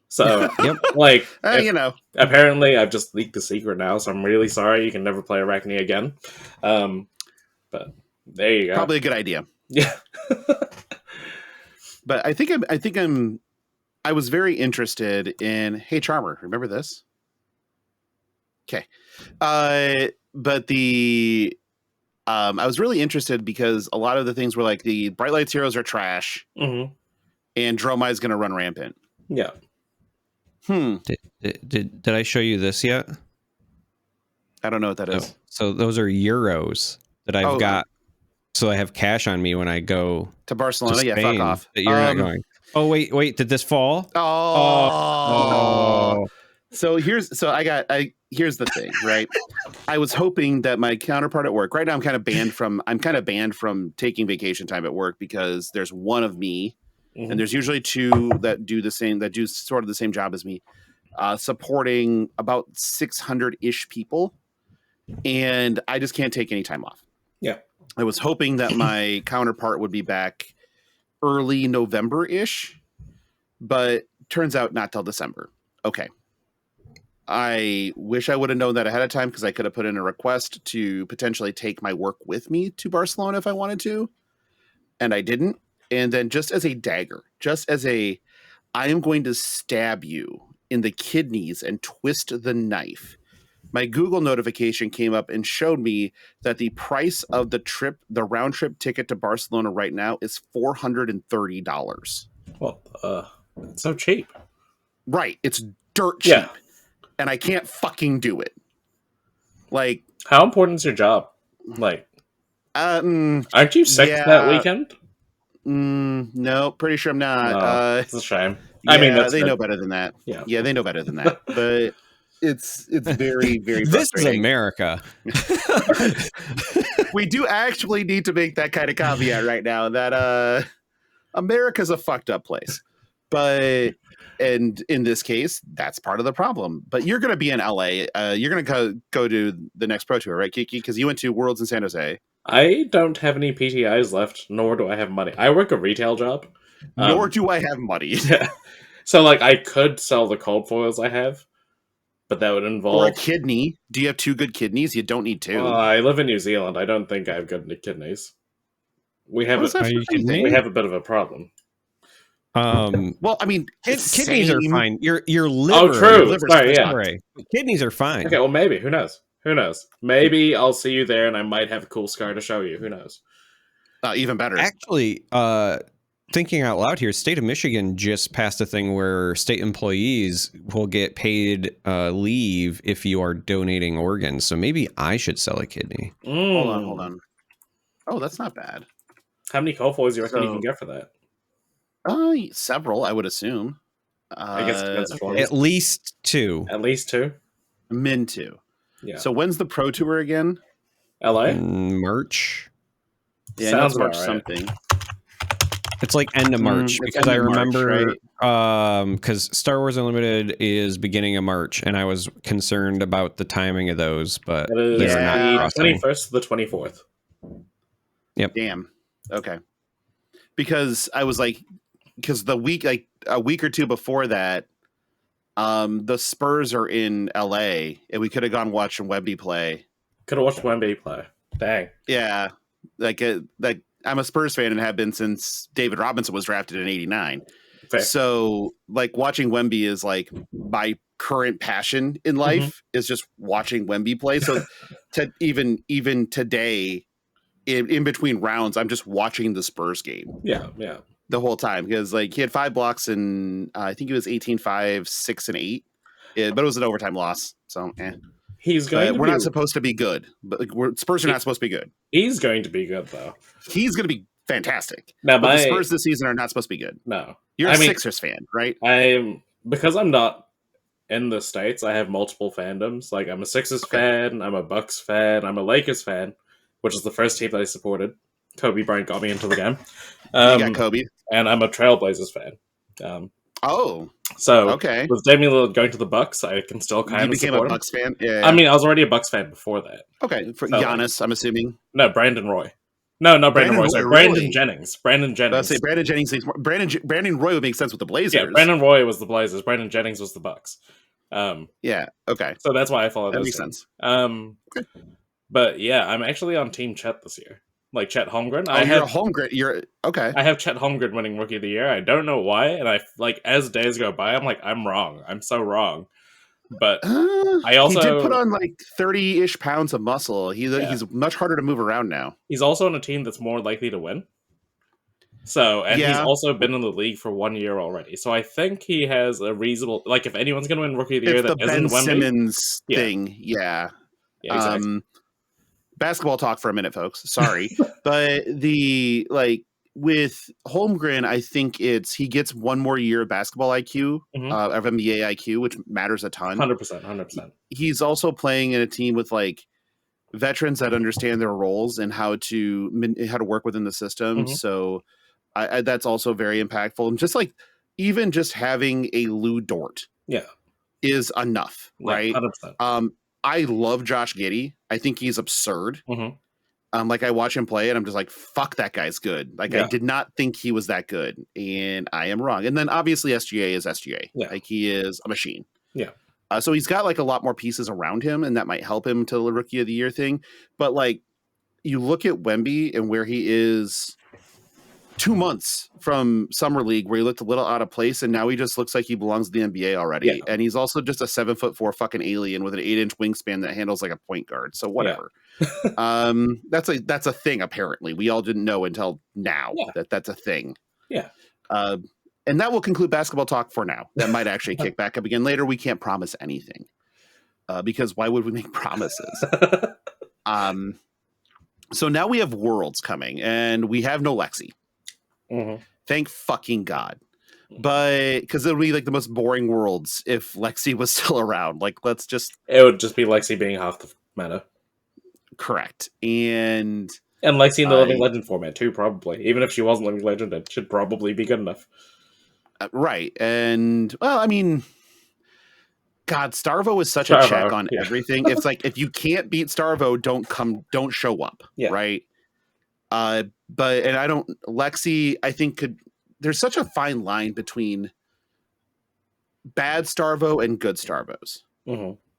So, like, apparently I've just leaked the secret now, so I'm really sorry. You can never play Arachne again. But there you go. Probably a good idea. Yeah. But I was very interested in, hey, Charmer, remember this? Okay. But I was really interested because a lot of the things were like the Bright Lights heroes are trash, and Dromai is going to run rampant. Yeah. Did I show you this yet? I don't know what that is. So those are euros that I've got. So I have cash on me when I go to Barcelona. To Spain, fuck off. That you're not going. Oh wait, did this fall? So here's the thing, right? I was hoping that my counterpart at work. Right now, I'm kind of banned from taking vacation time at work because there's one of me. And there's usually 2 that do sort of the same job as me, supporting about 600-ish people. And I just can't take any time off. Yeah. I was hoping that my counterpart would be back early November-ish, but turns out not till December. Okay. I wish I would have known that ahead of time because I could have put in a request to potentially take my work with me to Barcelona if I wanted to. And I didn't. And then just as a dagger, I am going to stab you in the kidneys and twist the knife. My Google notification came up and showed me that the price of the round trip ticket to Barcelona right now is $430. Well, it's so cheap. Right. It's dirt cheap. Yeah. And I can't fucking do it. Like, how important is your job? Like, aren't you sick that weekend? No, pretty sure I'm not. It's a shame. Yeah, I mean, they know better than that. Yeah, they know better than that. But it's very, very frustrating. This is America. We do actually need to make that kind of caveat right now that America's a fucked up place. But and in this case, that's part of the problem. But you're going to be in LA. You're going to go to the next Pro Tour, right, Kiki? Because you went to Worlds in San Jose. I don't have any PTIs left, nor do I have money. I work a retail job. Nor do I have money. Yeah. So, like, I could sell the cold foils I have, but that would involve... Or a kidney. Do you have 2 good kidneys? You don't need 2. I live in New Zealand. I don't think I have good kidneys. We have a bit of a problem. Well, I mean, kidneys are fine. Your liver. Oh, true. Sorry, yeah. Kidneys are fine. Okay, well, maybe. Who knows? Maybe I'll see you there and I might have a cool scar to show you. Who knows? Even better. Actually, thinking out loud here, state of Michigan just passed a thing where state employees will get paid leave if you are donating organs. So maybe I should sell a kidney. Hold on. Oh, that's not bad. How many cold foils do you reckon you can get for that? Several, I would assume. I guess it depends on at least 2. At least 2? Min 2. Yeah. So when's the Pro Tour again? LA? March. Yeah, sounds March right. Something. It's like end of March because I remember because Star Wars Unlimited is beginning of March, and I was concerned about the timing of those, but It is they're not the crossing. 21st to the 24th. Yep. Damn. Okay. Because I was like, because the week, like a week or two before that, the Spurs are in LA, and we could have gone watching Wemby play. Could have watched Wemby play. Dang. Yeah, like I'm a Spurs fan and have been since David Robinson was drafted in '89. Fair. So like watching Wemby is like my current passion in life is just watching Wemby play. So to even today, in between rounds, I'm just watching the Spurs game. Yeah. The whole time, because like he had 5 blocks and I think it was 18-5, 6 and 8, but it was an overtime loss. So we're not supposed to be good, but like, Spurs are not supposed to be good. He's going to be good though. He's going to be fantastic. Now, but the Spurs this season are not supposed to be good. No, you're a Sixers fan, right? Because I'm not in the States. I have multiple fandoms. Like I'm a Sixers fan, I'm a Bucks fan, I'm a Lakers fan, which is the first team that I supported. Kobe Bryant got me into the game. You got Kobe. And I'm a Trailblazers fan. So okay. With Damian Lillard going to the Bucks, I can still kind of became support a Bucks fan. Yeah. I mean, I was already a Bucks fan before that. Okay, for Giannis, I'm assuming. No, Brandon Roy. No, not Brandon Roy. Sorry, really? Brandon Jennings. Brandon Jennings. Say Brandon Jennings. Brandon Roy would make sense with the Blazers. Yeah, Brandon Roy was the Blazers. Brandon Jennings was the Bucks. Yeah. Okay. So that's why I follow that. That makes sense. Okay. But yeah, I'm actually on Team Chet this year. Like Chet Holmgren. You're a Holmgren. You're okay. I have Chet Holmgren winning Rookie of the Year. I don't know why, and I like as days go by, I'm like, I'm wrong. I'm so wrong. But I also he did put on like 30-ish pounds of muscle. He's much harder to move around now. He's also on a team that's more likely to win. So, and he's also been in the league for 1 year already. So I think he has a reasonable, like if anyone's going to win Rookie of the Year that isn't Ben Wemby, Simmons thing, yeah, exactly. Basketball talk for a minute, folks. Sorry, but with Holmgren, I think he gets 1 more year of basketball IQ, of NBA IQ, which matters a ton. 100%. He's also playing in a team with like veterans that understand their roles and how to work within the system. So I that's also very impactful. And just like even just having a Lou Dort, is enough, right? 100%. I love Josh Giddey. I think he's absurd. Like I watch him play and I'm just like, fuck, that guy's good. Like I did not think he was that good, and I am wrong. And then obviously SGA is SGA. Like he is a machine. So he's got like a lot more pieces around him, and that might help him to the Rookie of the Year thing. But like you look at Wemby and where he is 2 months from Summer League, where he looked a little out of place, and now he just looks like he belongs to the NBA already. And he's also just a 7'4" fucking alien with an 8-inch wingspan that handles like a point guard. So whatever. That's a thing. Apparently, we all didn't know until now that that's a thing. And that will conclude basketball talk for now. That might actually kick back up again later. We can't promise anything because why would we make promises? So now we have Worlds coming, and we have no Lexi. Thank fucking God. But because it would be like the most boring Worlds if Lexi was still around. Like, it would just be Lexi being half the meta. Correct. And Lexi in the Living Legend format too, probably. Even if she wasn't Living Legend, it should probably be good enough. Right. And well, I mean, God, Starvo is such a check on everything. It's like if you can't beat Starvo, don't show up. Right. Lexi, I think there's such a fine line between bad Starvo and good Starvos.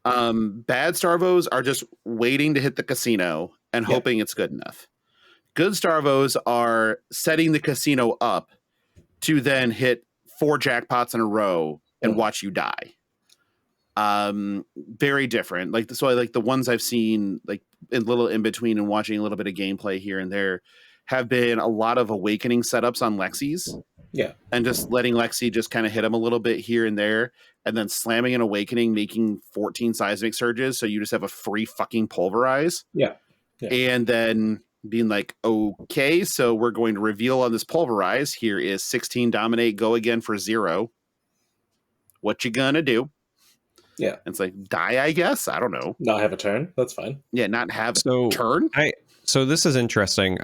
Bad Starvos are just waiting to hit the casino and hoping it's good enough. Good Starvos are setting the casino up to then hit 4 jackpots in a row and watch you die. Very different. Like the ones I've seen like a little in between and watching a little bit of gameplay here and there have been a lot of awakening setups on Lexi's. And just letting Lexi just kind of hit him a little bit here and there, and then slamming an awakening, making 14 seismic surges. So you just have a free fucking pulverize. And then being like, okay, so we're going to reveal on this pulverize. Here is 16 dominate, go again for 0. What you gonna do? It's like die, I guess. I don't know. Not have a turn. That's fine. Not have a turn. So this is interesting.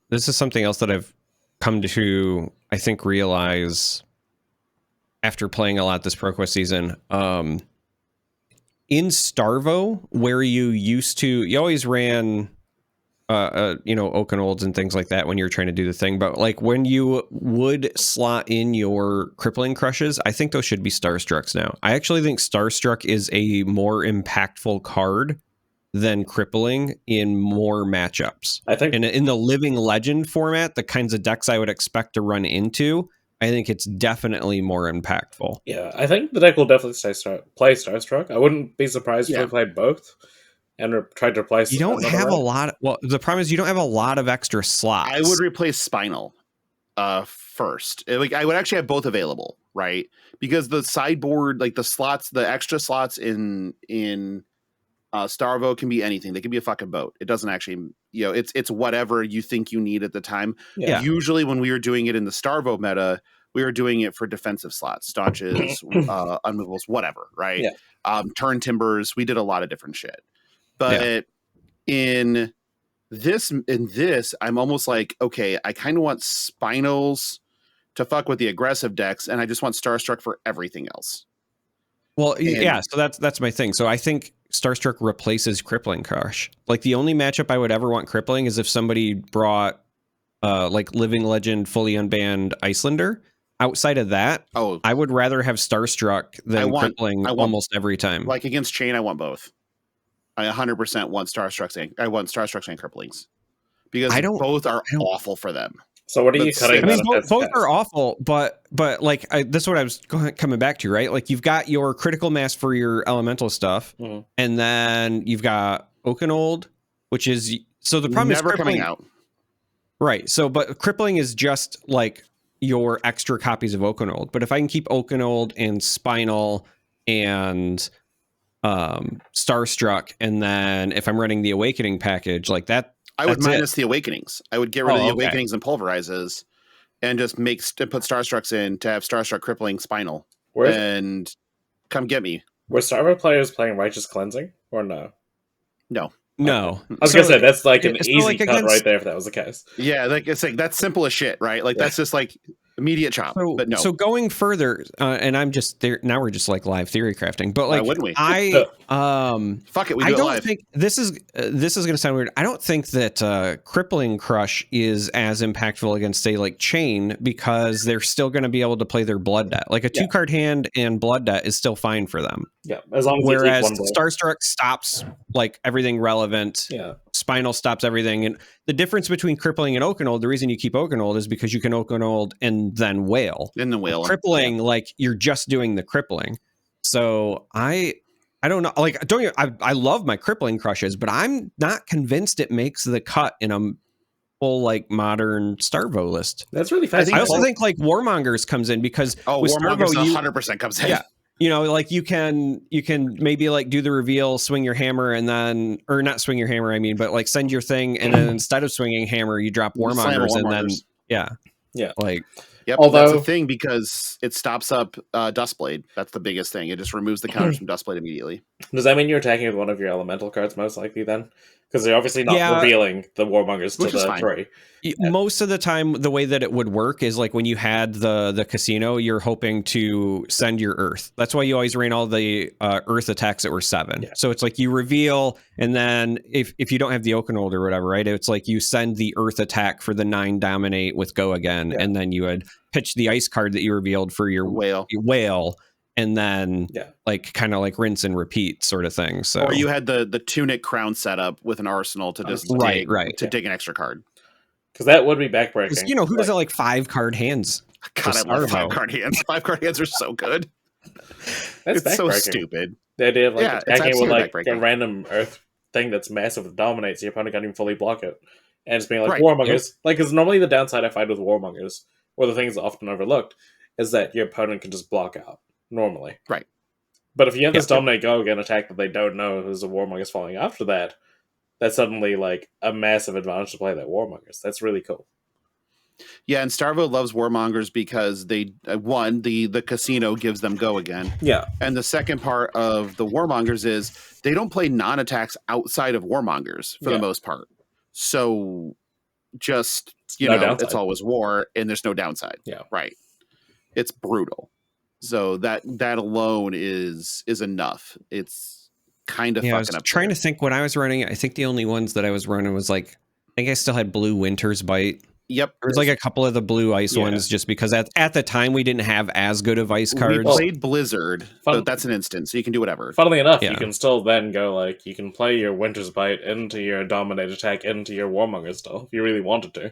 This is something else that I've come to, I think, realize after playing a lot this ProQuest season, in Starvo, where you always ran, Oakenolds and things like that when you're trying to do the thing. But like when you would slot in your crippling crushes, I think those should be Starstrucks now. I actually think Starstruck is a more impactful card than crippling in more matchups. I think in the Living Legend format, the kinds of decks I would expect to run into, I think it's definitely more impactful. Yeah, I think the deck will definitely play Starstruck. I wouldn't be surprised if they played both and tried to replace. You don't have a lot. Well, the problem is you don't have a lot of extra slots. I would replace Spinal first. I would actually have both available, right? Because the sideboard, like the slots, the extra slots in Starvo can be anything. They can be a fucking boat. It doesn't actually, it's whatever you think you need at the time. Yeah. Usually when we were doing it in the Starvo meta, we were doing it for defensive slots, staunches, unmovables, whatever, right? Yeah. Turn timbers. We did a lot of different shit. But in this, I'm almost like, okay, I kind of want Spinals to fuck with the aggressive decks, and I just want Starstruck for everything else. Well, so that's my thing. So I think Starstruck replaces Crippling Crush. Like the only matchup I would ever want Crippling is if somebody brought like Living Legend fully unbanned Icelander. Outside of that, I would rather have Starstruck than Crippling almost every time. Like against Chain, I want both. I 100% want Starstrucks. I want Starstrucks and Cripplings because both are awful for them. So what are you cutting? I mean, both are awful, but like this is what I was coming back to, right? Like you've got your critical mass for your elemental stuff, and then you've got Oakenold, which is the problem never is coming out, right? So, but crippling is just like your extra copies of Oakenold. But if I can keep Oakenold and Spinal and Starstruck, and then if I'm running the Awakening package like that. I would minus the Awakenings. I would get rid of the Awakenings and Pulverizes and just put Starstrucks in to have Starstruck Crippling Spinal and come get me. Were Starvo players playing Righteous Cleansing or no? No. No. I was going to say, that's like an easy cut right there if that was the case. Yeah, like it's like that's simple as shit, right? Like that's just like immediate chop. But no. So going further, and I'm just there now. We're just like live theory crafting, but like, why wouldn't we? Fuck it. We do I don't live. think this is going to sound weird. I don't think that Crippling Crush is as impactful against say like Chain because they're still going to be able to play their Blood Debt. Like a 2-card hand and Blood Debt is still fine for them. Yeah, as long as whereas Starstruck stops like everything relevant. Yeah. Spinal stops everything. And the difference between Crippling and Oakenold, the reason you keep Oakenold is because you can Oakenold and then Whale. In the Whale. Crippling, like you're just doing the crippling. So I don't know. Like, I love my Crippling Crushes, but I'm not convinced it makes the cut in a full like modern Starvo list. That's really fast. I also think like Warmongers comes in because with Warmongers Starvo, 100% comes in. Yeah. Like you can maybe like do the reveal, swing your hammer, and then, or not swing your hammer, I mean, but like send your thing, and then instead of swinging hammer, you drop Warmongers, and then like. Yep, that's the thing because it stops up Dustblade. That's the biggest thing. It just removes the counters from Dustblade immediately. Does that mean you're attacking with one of your elemental cards most likely then? Because they're obviously not revealing the Warmongers to the 3. Most of the time, the way that it would work is like when you had the casino, you're hoping to send your Earth. That's why you always ran all the Earth attacks that were 7. Yeah. So it's like you reveal, and then if you don't have the Oakenold or whatever, right? It's like you send the Earth attack for the 9 dominate with go again, and then you would pitch the ice card that you revealed for your whale. And then like kind of like rinse and repeat sort of thing. So or you had the Tunic Crown setup with an arsenal to just dig an extra card. Because that would be backbreaking. Who doesn't like 5-card hands? God, I love 5-card hands. 5-card hands are so good. It's so stupid. The idea of like attacking with like a random Earth thing that's massive that dominates, your opponent can't even fully block it. And it's being like Warmongers. Like, because normally the downside I find with Warmongers, or the things often overlooked, is that your opponent can just block out. Normally. Right. But if you have this dominate go again attack that they don't know who's a Warmongers falling after that, that's suddenly like a massive advantage to play that Warmongers. That's really cool. Yeah, and Starvo loves Warmongers because they the casino gives them go again. Yeah. And the second part of the Warmongers is they don't play non-attacks outside of Warmongers for the most part. So just No downside. it's always war and there's no downside. Yeah. Right. It's brutal. So that alone is enough. It's kind of Yeah, I was fucking up trying there. to think when I was running. I think the only ones that I was running was like, I think I still had blue Winter's Bite. Yep. There was like a couple of the blue ice Yeah. ones, just because at the time we didn't have as good of ice We cards. played Blizzard, Fun- but that's an instance, so you can do whatever. Funnily enough, Yeah. you can still then go, like, you can play your Winter's Bite into your Dominate attack into your Warmonger still, if you really wanted to.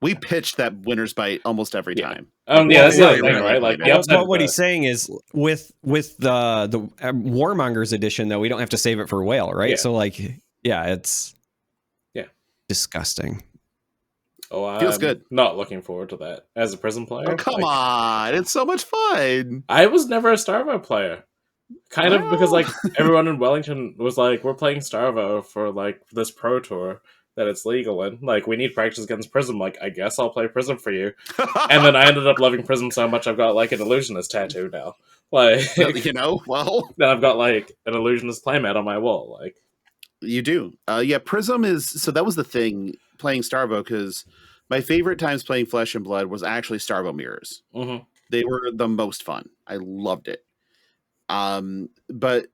We pitched that Winter's Bite almost every Yeah. time. Yeah, that's the other we thing, really right? Like, played the it. upside What of he's saying is with the Warmongers edition, though, we don't have to save it for Whale, right? Yeah. So like, yeah, it's Yeah. disgusting. Oh, I'm Feels good. not looking forward to that as a Prism player. Oh, come Like, on. It's so much fun. I was never a Starvo player. Kind of because, like, everyone in Wellington was like, we're playing Starvo for, like, this Pro Tour that it's legal in. Like, we need practice against Prism. Like, I guess I'll play Prism for you. And then I ended up loving Prism so much I've got, like, an Illusionist tattoo now. Like, Well, then I've got, like, an Illusionist playmat on my wall. Like, you do. Yeah, Prism is... So that was the thing, playing Starvo, because my favorite times playing Flesh and Blood was actually Starvo Mirrors. mhm. They were the most fun. I loved it. But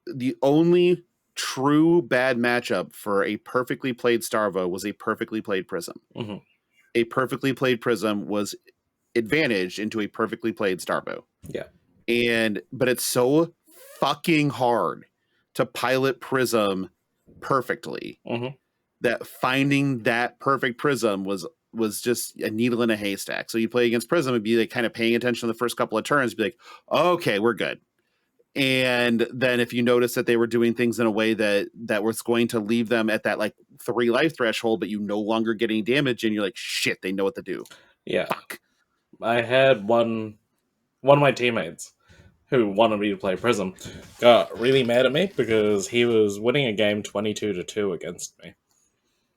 the only true bad matchup for a perfectly played Starvo was a perfectly played Prism. Mhm. A perfectly played Prism was advantaged into a perfectly played Starvo. Yeah. But it's so fucking hard to pilot Prism perfectly Mhm. that finding that perfect Prism was just a needle in a haystack. So you play against Prism and be like kind of paying attention to the first couple of turns, be like, okay, we're good. And then if you notice that they were doing things in a way that was going to leave them at that like 3 life threshold, but you no longer getting damage, and you're like, shit, they know what to do. Yeah. Fuck. I had one of my teammates who wanted me to play Prism got really mad at me because he was winning a game 22-2 against me.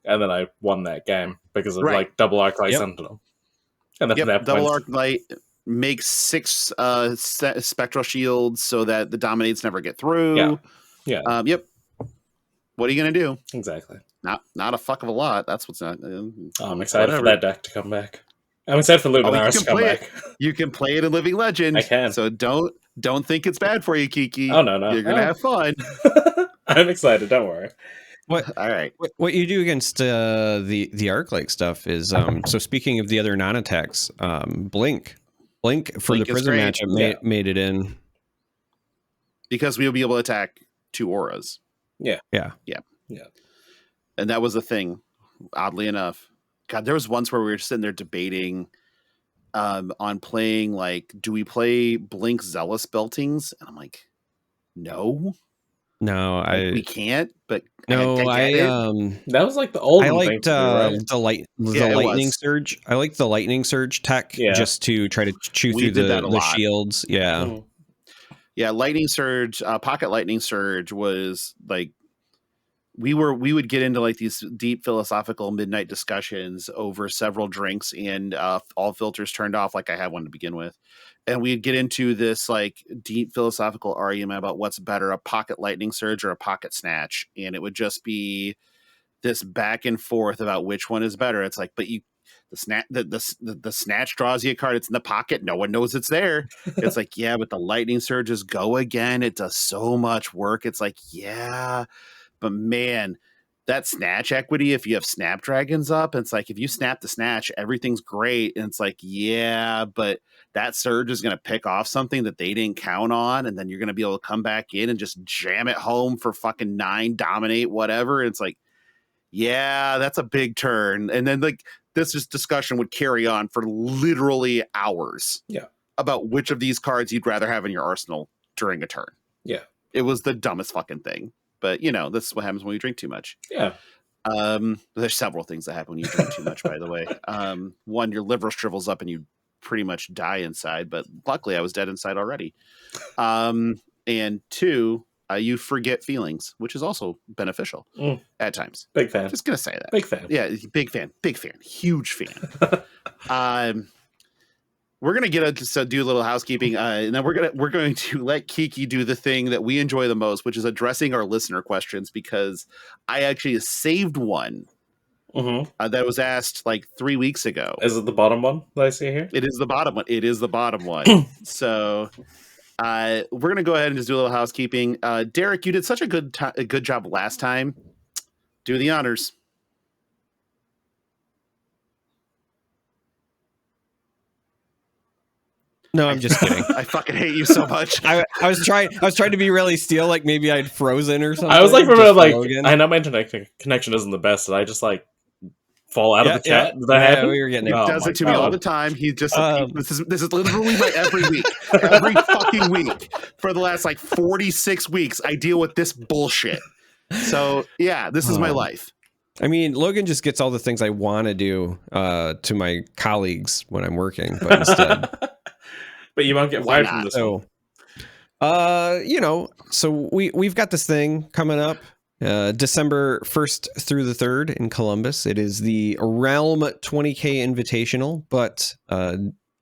And then I won that game because of like double arc light Sentinel. And then at that double point, arc light makes 6 spectral shields so that the dominates never get through. Yeah. Yep. What are you gonna do? Exactly. Not a fuck of a lot. That's what's not. I'm excited for that deck to come back. I'm excited for Luminaris to come back. You can play it in Living Legend. I can. So don't think it's bad for you, Kiki. Oh no. You're gonna have fun. I'm excited. Don't worry. All right. What you do against the arc like stuff is so speaking of the other non-attacks, Blink for the Prism matchup made it in because we'll be able to attack 2 auras. Yeah. And that was the thing. Oddly enough, God, there was once where we were just sitting there debating on playing, like, do we play Blink Zealous Beltings? And I'm like, no, we can't. But no, that was like the old. I liked right? the lightning surge. I liked the lightning surge tech just to try to chew through the shields. Yeah. Mm-hmm. Yeah, lightning surge, pocket lightning surge was like we would get into like these deep philosophical midnight discussions over several drinks and all filters turned off, like I had one to begin with, and we'd get into this like deep philosophical argument about what's better, a pocket lightning surge or a pocket snatch, and it would just be this back and forth about which one is better. It's like, but the snatch draws you a card. It's in the pocket. No one knows it's there. It's like, yeah, but the lightning surges go again. It does so much work. It's like, yeah, but man, that snatch equity, if you have Snapdragons up, it's like, if you snap the snatch, everything's great. And it's like, yeah, but that surge is going to pick off something that they didn't count on. And then you're going to be able to come back in and just jam it home for fucking 9, dominate, whatever. And it's like, yeah, that's a big turn. And then like this discussion would carry on for literally hours. Yeah. About which of these cards you'd rather have in your arsenal during a turn. Yeah. It was the dumbest fucking thing. But this is what happens when you drink too much. Yeah. There's several things that happen when you drink too much, by the way. One, your liver shrivels up and you pretty much die inside, but luckily I was dead inside already. And 2, you forget feelings, which is also beneficial at times. Big fan. Just gonna say that. Big fan. Yeah, big fan, huge fan. We're gonna get to do a little housekeeping, and then we're going to let Kiki do the thing that we enjoy the most, which is addressing our listener questions, because I actually saved one that was asked like 3 weeks ago. Is it the bottom one that I see here? It is the bottom one. It is the bottom one. So we're going to go ahead and just do a little housekeeping. Derek, you did such a good job last time. Do the honors. No, I'm just kidding. I fucking hate you so much. I was trying to be really Steel, like maybe I'd frozen or something. I was like, I know my internet connection isn't the best, and I just like fall out of the chat. Does that happen? We were getting it. He does it to me all the time. He just this is literally my every week, every fucking week for the last like 46 weeks. I deal with this bullshit. So yeah, this is my life. I mean, Logan just gets all the things I want to do to my colleagues when I'm working, but instead. But you won't get fired from this one. So we've got this thing coming up December 1st through the 3rd in Columbus. It is the Realm 20K Invitational, but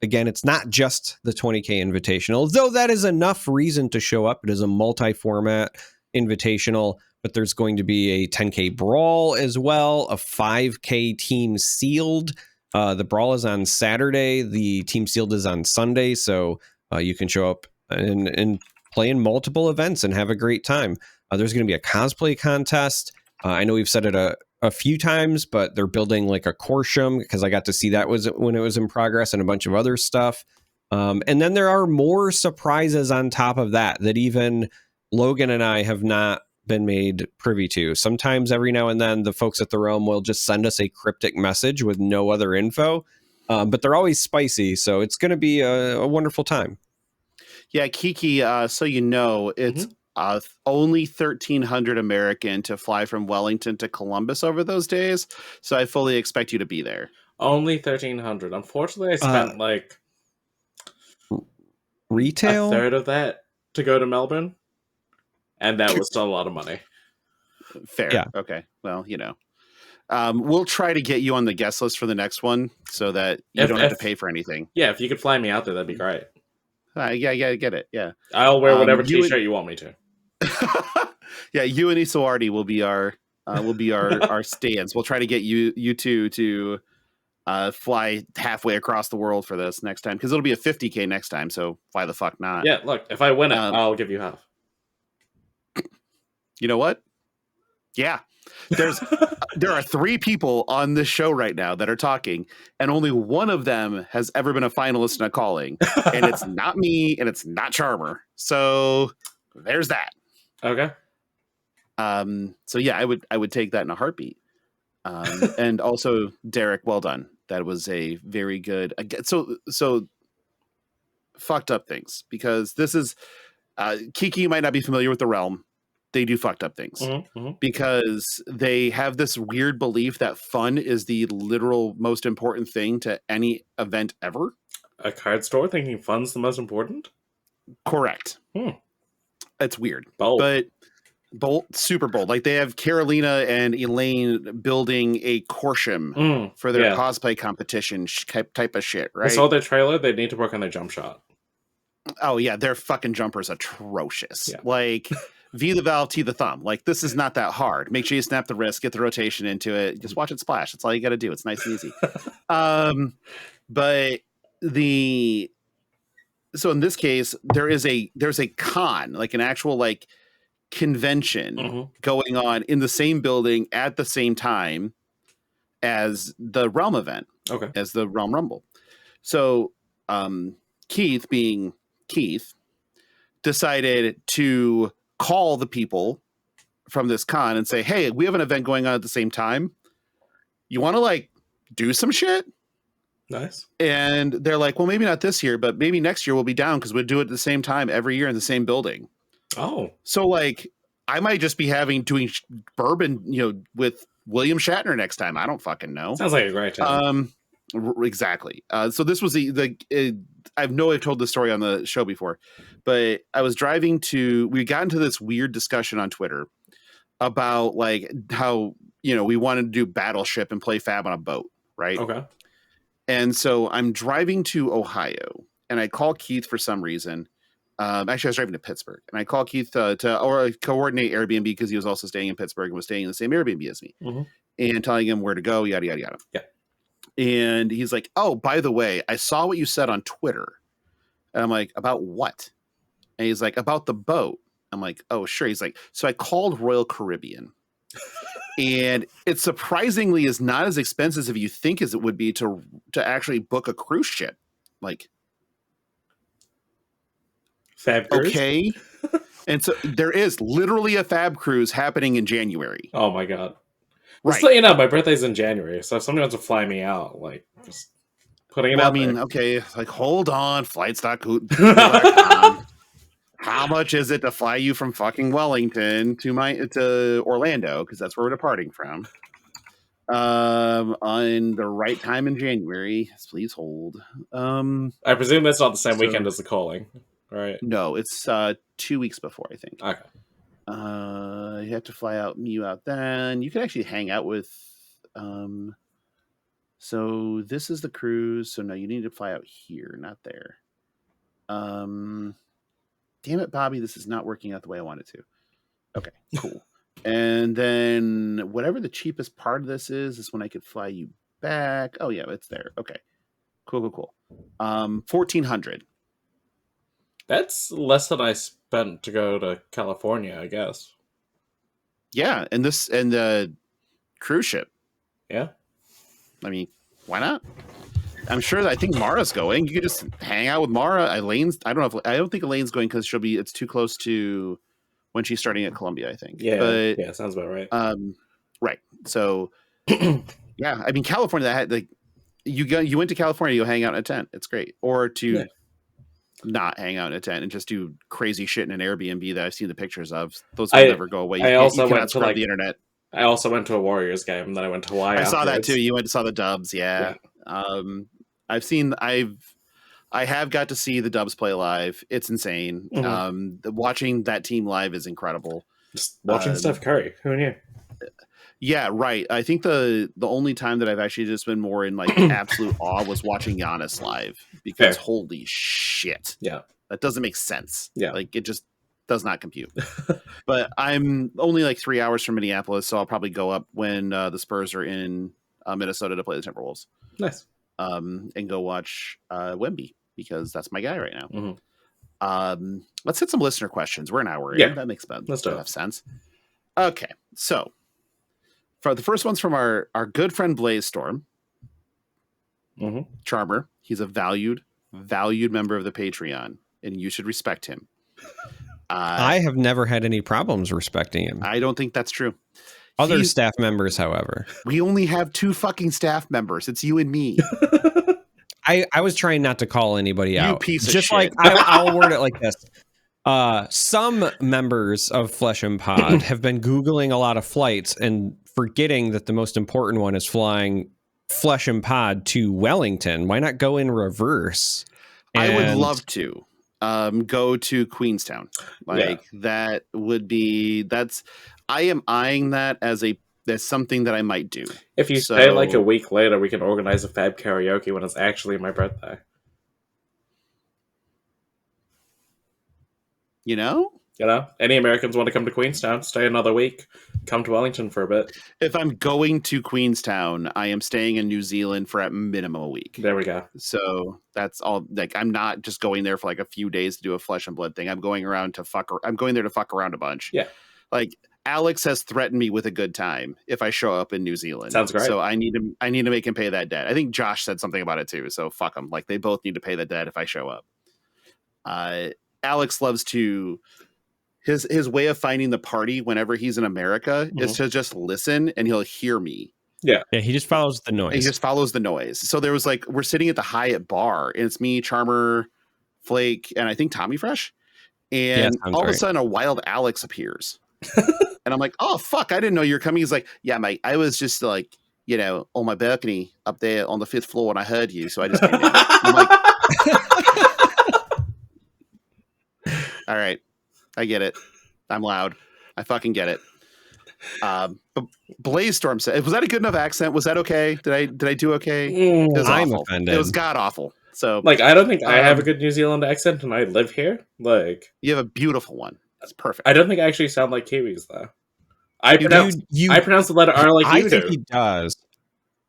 again, it's not just the 20K Invitational, though that is enough reason to show up. It is a multi-format invitational, but there's going to be a 10K Brawl as well, a 5K Team Sealed. The Brawl is on Saturday. The Team Sealed is on Sunday. So you can show up and play in multiple events and have a great time. There's going to be a cosplay contest. I know we've said it a few times, but they're building like a Corsham because I got to see that when it was in progress and a bunch of other stuff. And then there are more surprises on top of that even Logan and I have not been made privy to. Sometimes every now and then the folks at the Realm will just send us a cryptic message with no other info, but they're always spicy. So it's going to be a wonderful time. Yeah, Kiki, so you know, it's only 1,300 American to fly from Wellington to Columbus over those days. So I fully expect you to be there. Only 1,300. Unfortunately, I spent like retail a third of that to go to Melbourne. And that was still a lot of money. Fair. Yeah. Okay. Well, you know, we'll try to get you on the guest list for the next one so that you don't have to pay for anything. Yeah, if you could fly me out there, that'd be great. Yeah, get it. Yeah. I'll wear whatever t-shirt you want me to. Yeah, you and Isoardi will be our our stands. We'll try to get you two to fly halfway across the world for this next time because it'll be a 50K next time. So why the fuck not? Yeah, look, if I win it, I'll give you half. You know what? Yeah. There are 3 people on this show right now that are talking, and only one of them has ever been a finalist in a calling, and it's not me, and it's not Charmer. So there's that. Okay. So yeah, I would take that in a heartbeat. And also, Derek, well done. That was a very good. So fucked up things because this is Kiki. You might not be familiar with the Realm. They do fucked up things because they have this weird belief that fun is the literal most important thing to any event ever. A card store thinking fun's the most important? Correct. It's weird. Bold. But super bold. Like they have Carolina and Elaine building a Corsham for their cosplay competition type of shit, right? I saw their trailer. They need to work on their jump shot. Oh yeah, their fucking jumper's atrocious. Yeah. Like V the valve, T the thumb. Like this is not that hard. Make sure you snap the wrist, get the rotation into it. Just watch it splash. That's all you got to do. It's nice and easy. But so in this case, there's a con, like an actual like convention going on in the same building at the same time as the Realm event. Okay. As the Realm Rumble. So Keith, being Keith, decided to call the people from this con and say, hey, we have an event going on at the same time. You want to like do some shit? Nice. And they're like, well, maybe not this year, but maybe next year we'll be down because we'll do it at the same time every year in the same building. Oh. So like I might just be doing bourbon, with William Shatner next time. I don't fucking know. Sounds like a great time. Exactly. So this was I've told this story on the show before, but I was driving we got into this weird discussion on Twitter about like how, we wanted to do Battleship and play Fab on a boat. Right. Okay. And so I'm driving to Ohio and I call Keith for some reason. Actually, I was driving to Pittsburgh and I called Keith to coordinate Airbnb because he was also staying in Pittsburgh and was staying in the same Airbnb as me. and telling him where to go, yada, yada, yada. Yeah. And he's like, oh, by the way, I saw what you said on Twitter. And I'm like, about what? And he's like, about the boat. I'm like, oh, sure. He's like, so I called Royal Caribbean. And it surprisingly is not as expensive as you think as it would be to actually book a cruise ship. Like, Fab cruise? Okay. And so there is literally a Fab cruise happening in January. Oh my god. Right. Just let you know, my birthday's in January, so if somebody wants to fly me out, like, just putting it out there. Okay, like, hold on, flights.com. How much is it to fly you from fucking Wellington to Orlando? Because that's where we're departing from. On the right time in January. Please hold. I presume that's not the same weekend as the Calling, right? No, it's 2 weeks before, I think. Okay. You have to fly out, meet you out then. You can actually hang out with so this is the cruise. So no, you need to fly out here, not there. Damn it, Bobby, this is not working out the way I want it to. Okay, cool. And then whatever the cheapest part of this is when I could fly you back. Oh yeah, it's there. Okay. Cool. 1,400. That's less than I spent to go to California, I guess. Yeah, and the cruise ship. Yeah. I mean, why not? I'm sure that I think Mara's going. You could just hang out with Mara. Elaine's. I don't think Elaine's going because it's too close to when she's starting at Columbia, I think. Yeah. But, yeah, sounds about right. Right. So, yeah. I mean, California. That had, like, you went to California. You'll hang out in a tent. It's great. Or to not hang out in a tent and just do crazy shit in an Airbnb that I've seen the pictures of. Those will never go away. I also went to the internet. I also went to a Warriors game, and then I went to Hawaii. I saw that too. You went to saw the Dubs, yeah. I have got to see the Dubs play live. It's insane. Mm-hmm. Watching that team live is incredible. Just watching Steph Curry. Who knew? Yeah, right. I think the only time that I've actually just been more in like absolute awe was watching Giannis live because holy shit. Yeah. That doesn't make sense. Yeah. Like it just does not compute. But I'm only like 3 hours from Minneapolis, so I'll probably go up when the Spurs are in Minnesota to play the Timberwolves. Nice. And go watch Wemby because that's my guy right now. Mm-hmm. Let's hit some listener questions. We're an hour in. That makes enough sense. Okay, so for the first one's from our good friend Blaze Storm. Charmer. He's a valued member of the Patreon, and you should respect him. I have never had any problems respecting him. I don't think that's true. Other staff members, however. We only have 2 fucking staff members. It's you and me. I was trying not to call anybody out. You piece of Just shit. like I'll word it like this. Some members of Flesh and Pod have been Googling a lot of flights and forgetting that the most important one is flying Flesh and Pod to Wellington. Why not go in reverse? I would love to go to Queenstown. That would be I am eyeing that as something that I might do. If you stay like a week later, we can organize a Fab karaoke when it's actually my birthday. You know, any Americans want to come to Queenstown, stay another week, come to Wellington for a bit. If I'm going to Queenstown, I am staying in New Zealand for at minimum a week. There we go. So that's all. Like, I'm not just going there for like a few days to do a Flesh and Blood thing. I'm going around I'm going there to fuck around a bunch. Yeah. Like, Alex has threatened me with a good time if I show up in New Zealand. Sounds great. So I need to make him pay that debt. I think Josh said something about it too. So fuck him. Like, they both need to pay the debt if I show up. Alex loves to his way of finding the party whenever he's in America is to just listen and he'll hear me. Yeah, he just follows the noise. He just follows the noise. So there was like, we're sitting at the Hyatt bar and it's me, Charmer, Flake, and I think Tommy Fresh. And all of a sudden a wild Alex appears. And I'm like, oh fuck, I didn't know you were coming. He's like, yeah, mate, I was just like, on my balcony up there on the 5th floor and I heard you, so I just came in. I'm like, all right, I get it. I'm loud. I fucking get it. But Blaze Storm said, was that a good enough accent? Was that okay? Did I do okay? It was I'm awful. offended. It was god awful. So like, I don't think I have a good New Zealand accent and I live here. Like, you have a beautiful one. That's perfect. I don't think I actually sound like Kiwis though. I pronounce the letter R like you do. I think he does.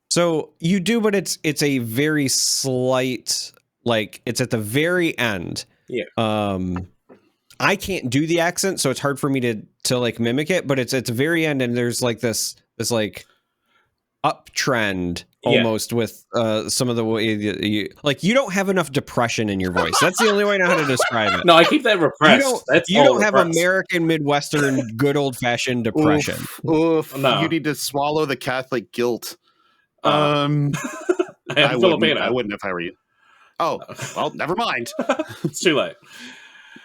So you do, but it's a very slight, like it's at the very end. Yeah. I can't do the accent, so it's hard for me to like mimic it, but it's at the very end, and there's like this like uptrend almost with some of the way you don't have enough depression in your voice. That's the only way I know how to describe it. No, I keep that repressed. You don't have American Midwestern good old fashioned depression. Oof. No. You need to swallow the Catholic guilt. I wouldn't if I were you. Oh, well, never mind. It's too late.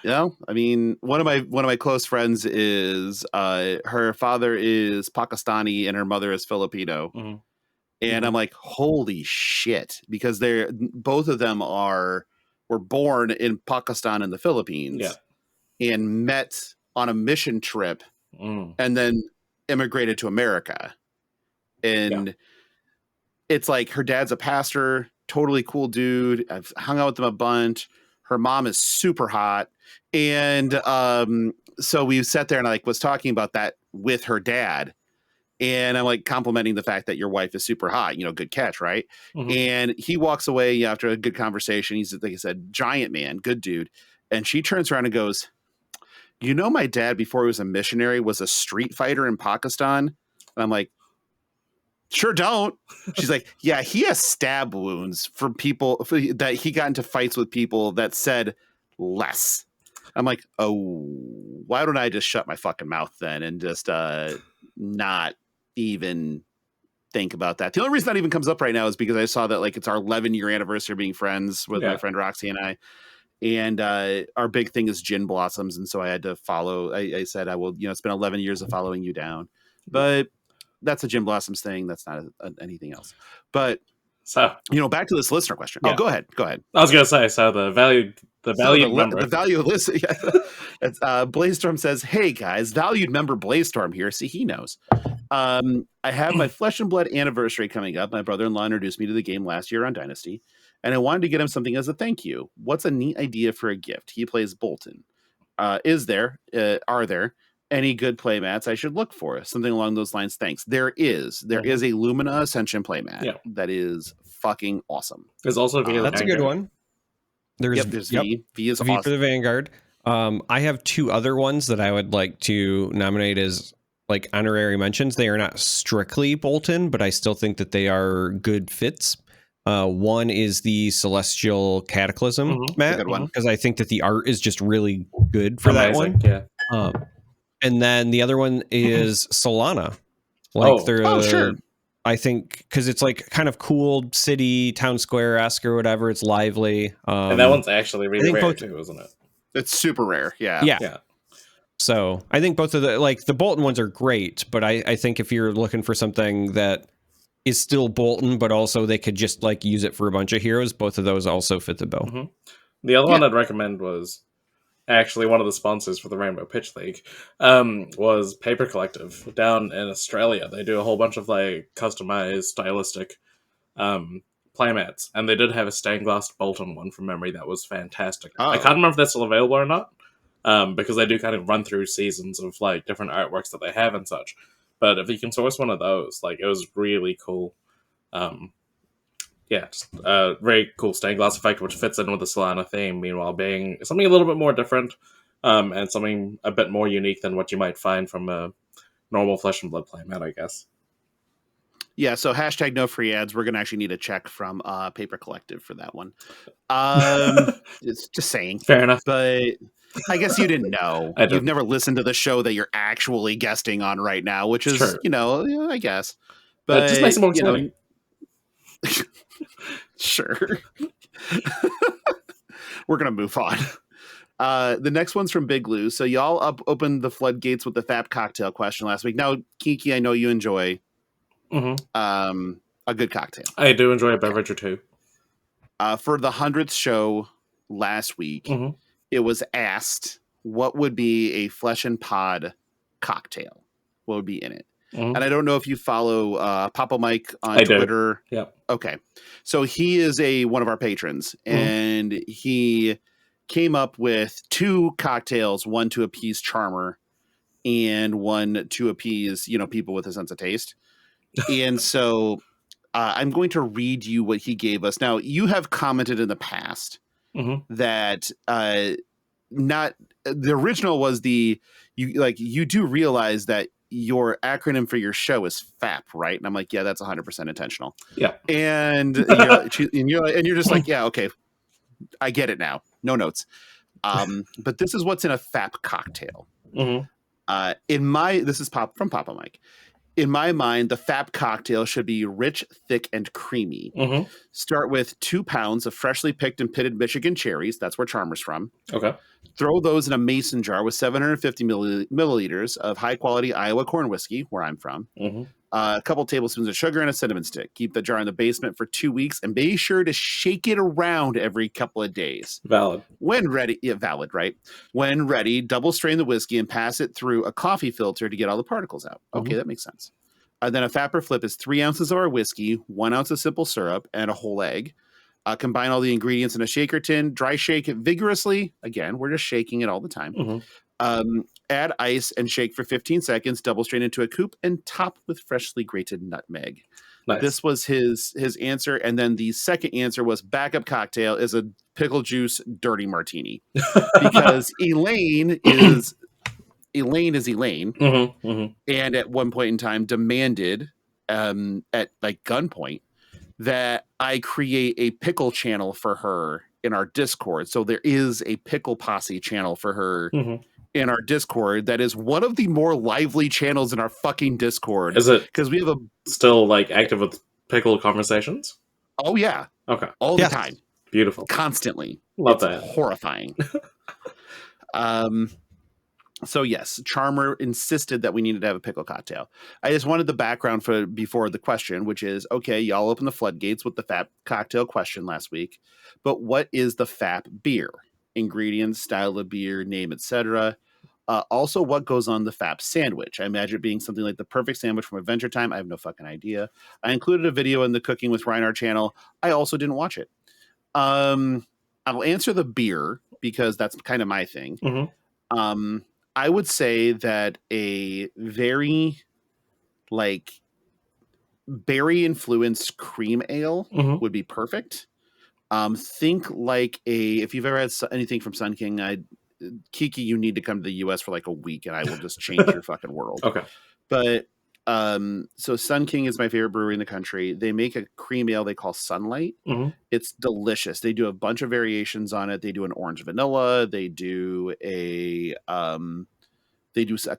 I mean, one of my close friends is her father is Pakistani and her mother is Filipino. Mm-hmm. And I'm like, holy shit, because both of them were born in Pakistan and the Philippines and met on a mission trip and then immigrated to America. And it's like her dad's a pastor, totally cool dude. I've hung out with them a bunch. Her mom is super hot. And so we sat there and I was talking about that with her dad. And I'm like complimenting the fact that your wife is super hot, good catch, right? Mm-hmm. And he walks away after a good conversation. He's, like I said, giant man, good dude. And she turns around and goes, my dad, before he was a missionary, was a street fighter in Pakistan. And I'm like, sure don't. She's like, yeah, he has stab wounds from people that he got into fights with people that said less. I'm like, oh, why don't I just shut my fucking mouth then and just not even think about that? The only reason that even comes up right now is because I saw that it's our 11-year anniversary of being friends with my friend Roxy and I. And our big thing is gin blossoms. And so I had to follow. I said, I will, it's been 11 years of following you down. But that's a gin blossoms thing. That's not anything else. But so, back to this listener question. Yeah. Oh, go ahead. I was going to say, so the value member. The value list. Blazestorm says, hey guys, valued member Blazestorm here. See, he knows. I have my Flesh and Blood anniversary coming up. My brother-in-law introduced me to the game last year on Dynasty, and I wanted to get him something as a thank you. What's a neat idea for a gift? He plays Bolton. Are there any good playmats I should look for? Something along those lines. Thanks. There is a Lumina Ascension playmat that is fucking awesome. There's also that's a good one. There's V. V is V awesome. for the Vanguard. I have two other ones that I would like to nominate as honorary mentions. They are not strictly Bolton, but I still think that they are good fits. One is the Celestial Cataclysm mat, because I think that the art is just really good for that one. Yeah. And then the other one is Solana. Sure. I think because it's kind of cool city, town square-esque or whatever. It's lively. And that one's actually really rare too, isn't it? It's super rare. Yeah. So I think both of the Bolton ones are great, but I think if you're looking for something that is still Bolton, but also they could just use it for a bunch of heroes, both of those also fit the bill. Mm-hmm. The other one I'd recommend was actually one of the sponsors for the Rainbow Pitch League, was Paper Collective down in Australia. They do a whole bunch of customized stylistic playmats, and they did have a stained glass Bolton one from memory that was fantastic. I can't remember if that's still available or not, because they do kind of run through seasons of different artworks that they have and such. But if you can source one of those, it was really cool. Just a very cool stained glass effect, which fits in with the Solana theme, meanwhile being something a little bit more different, and something a bit more unique than what you might find from a normal Flesh and Blood playmat, I guess. Yeah, so hashtag no free ads. We're going to actually need a check from Paper Collective for that one. It's just saying. Fair enough. But I guess you didn't know. You've never listened to the show that you're actually guesting on right now, which is, I guess. But it just makes it more exciting. Sure. We're going to move on. The next one's from Big Lou. So y'all opened the floodgates with the FAP cocktail question last week. Now, Kiki, I know you enjoy a good cocktail. I do enjoy a beverage or two. For the 100th show last week, it was asked what would be a Flesh and Pod cocktail? What would be in it? And I don't know if you follow Papa Mike on Twitter. Yeah. Okay. So he is one of our patrons, and he came up with two cocktails, one to appease Charmer. and one to appease, people with a sense of taste. And so I'm going to read you what he gave us. Now, you have commented in the past that not the original was you do realize that your acronym for your show is FAP, right? And I'm like, yeah, that's 100% intentional. Yeah. And you're just like, yeah, okay, I get it now. No notes. But this is what's in a FAP cocktail. This is from Papa Mike. In my mind, the FAP cocktail should be rich, thick, and creamy. Start with 2 pounds of freshly picked and pitted Michigan cherries. That's where Charmer's from. Okay. Throw those in a mason jar with 750 milliliters of high-quality Iowa corn whiskey, where I'm from. A couple tablespoons of sugar and a cinnamon stick. Keep the jar in the basement for 2 weeks and be sure to shake it around every couple of days. Valid. When ready, valid, right? When ready, double strain the whiskey and pass it through a coffee filter to get all the particles out. Okay, that makes sense. Then a Fapper flip is 3 ounces of our whiskey, 1 ounce of simple syrup, and a whole egg. Combine all the ingredients in a shaker tin, dry shake it vigorously. Again, we're just shaking it all the time. Add ice and shake for 15 seconds, double strain into a coupe, and top with freshly grated nutmeg. Nice. This was his answer. And then the second answer was backup cocktail is a pickle juice dirty martini. Because Elaine is Elaine. And at one point in time demanded at like gunpoint that I create a pickle channel for her in our Discord. So there is a pickle posse channel for her in our Discord that is one of the more lively channels in our fucking Discord. Is it? Because we have still like active with pickle conversations? Oh yeah. Okay. All the time. Beautiful. Constantly. Love that. Horrifying. So yes, Charmer insisted that we needed to have a pickle cocktail. I just wanted the background before the question, which is, okay, y'all opened the floodgates with the FAP cocktail question last week, but what is the FAP beer? Ingredients, style of beer, name, etc. Also, what goes on the FAP sandwich? I imagine it being something like the perfect sandwich from Adventure Time. I have no fucking idea. I included a video in the Cooking with Reinhard channel. I also didn't watch it. I'll answer the beer because that's kind of my thing. I would say that a very berry influenced cream ale would be perfect. Think like if you've ever had anything from Sun King, Kiki, you need to come to the US for like a week and I will just change your fucking world. Okay. But so Sun King is my favorite brewery in the country. They make a cream ale they call Sunlight. It's delicious. They do a bunch of variations on it. They do an orange vanilla. They do a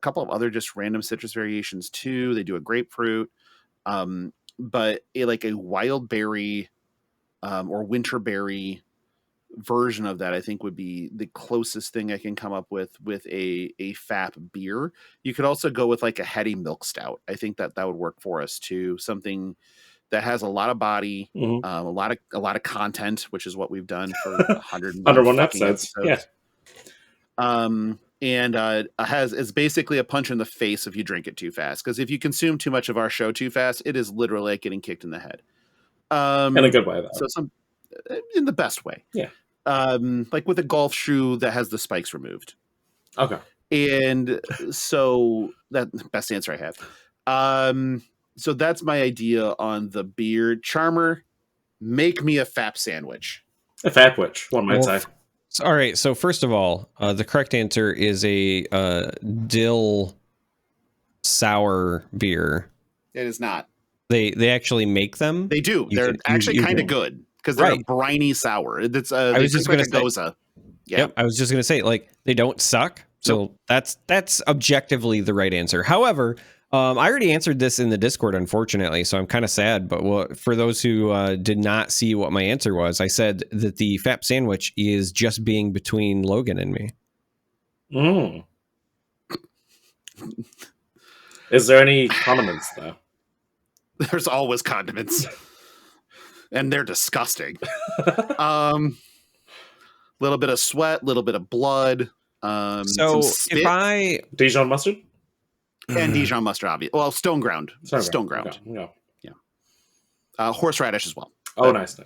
couple of other just random citrus variations too. They do a grapefruit, but a wild berry or winter berry version of that, I think would be the closest thing I can come up with a FAP beer. You could also go with like a heady milk stout. I think that would work for us too. Something that has a lot of body, a lot of content, which is what we've done for 101 episodes. Yeah. And it's basically a punch in the face if you drink it too fast. Because if you consume too much of our show too fast, it is literally like getting kicked in the head. In a good way, though. So in the best way. Yeah. Like with a golf shoe that has the spikes removed. Okay. And so that best answer I have. So that's my idea on the beer. Charmer, make me a FAP sandwich. A FAPwich, one might say. All right. So first of all, the correct answer is a dill sour beer. It is not. They actually make them. They do. They're actually kind of good because they're a briny sour. It's I was just going to goza. Yeah. Yep, I was just going to say they don't suck. So that's objectively the right answer. However, I already answered this in the Discord, unfortunately, so I'm kind of sad. But for those who did not see what my answer was, I said that the FAP sandwich is just being between Logan and me. Is there any condiments, though? There's always condiments. And they're disgusting. Little bit of sweat, little bit of blood. So if I... Dijon mustard? And Dijon mustard, obviously. Well, stone ground. Stone ground. Okay. Yeah. Horseradish as well. Oh, but, nice.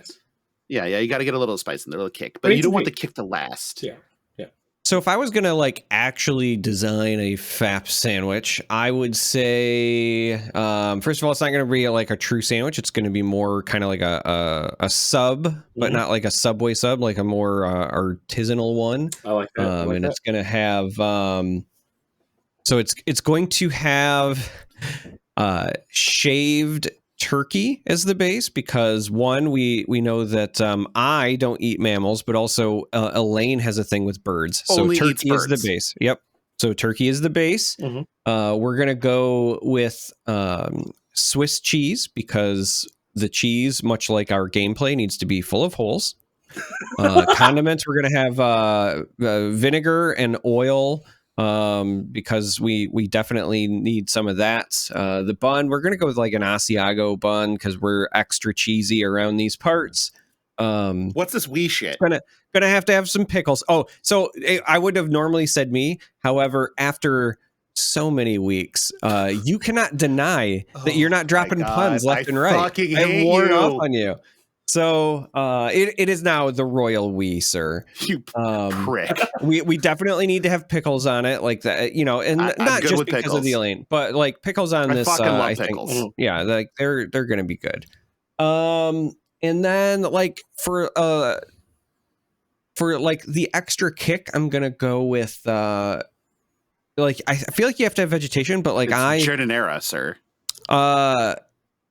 Yeah. You got to get a little spice in there, a little kick. But you don't want the kick to last. Yeah. So if I was gonna like actually design a FAP sandwich, I would say first of all, it's not gonna be like a true sandwich. It's gonna be more kind of like a sub, but not like a Subway sub, like a more artisanal one. I like that. I like and that. it's gonna have so it's going to have shaved turkey as the base because one, we know that I don't eat mammals, but also Elaine has a thing with birds, so Only eats turkey is the birds. base. Yep. So turkey is the base. We're gonna go with Swiss cheese because the cheese, much like our gameplay, needs to be full of holes. Condiments, we're gonna have vinegar and oil because we definitely need some of that. The bun, we're gonna go with like an Asiago bun because we're extra cheesy around these parts. What's this wee shit? Gonna have to have some pickles. Oh, so I would have normally said me. However, after so many weeks, you cannot deny that you're not dropping puns left and right. Fucking I've hate worn you. off on you. So it is now the royal we, sir. You prick. We definitely need to have pickles on it, like that, you know, and I'm not good just with because pickles. of the Elaine, but like pickles on I this. fucking love I think, pickles. yeah, like they're gonna be good. And then like for like the extra kick, I'm gonna go with like I feel like you have to have vegetation, but like It's jardinera, sir.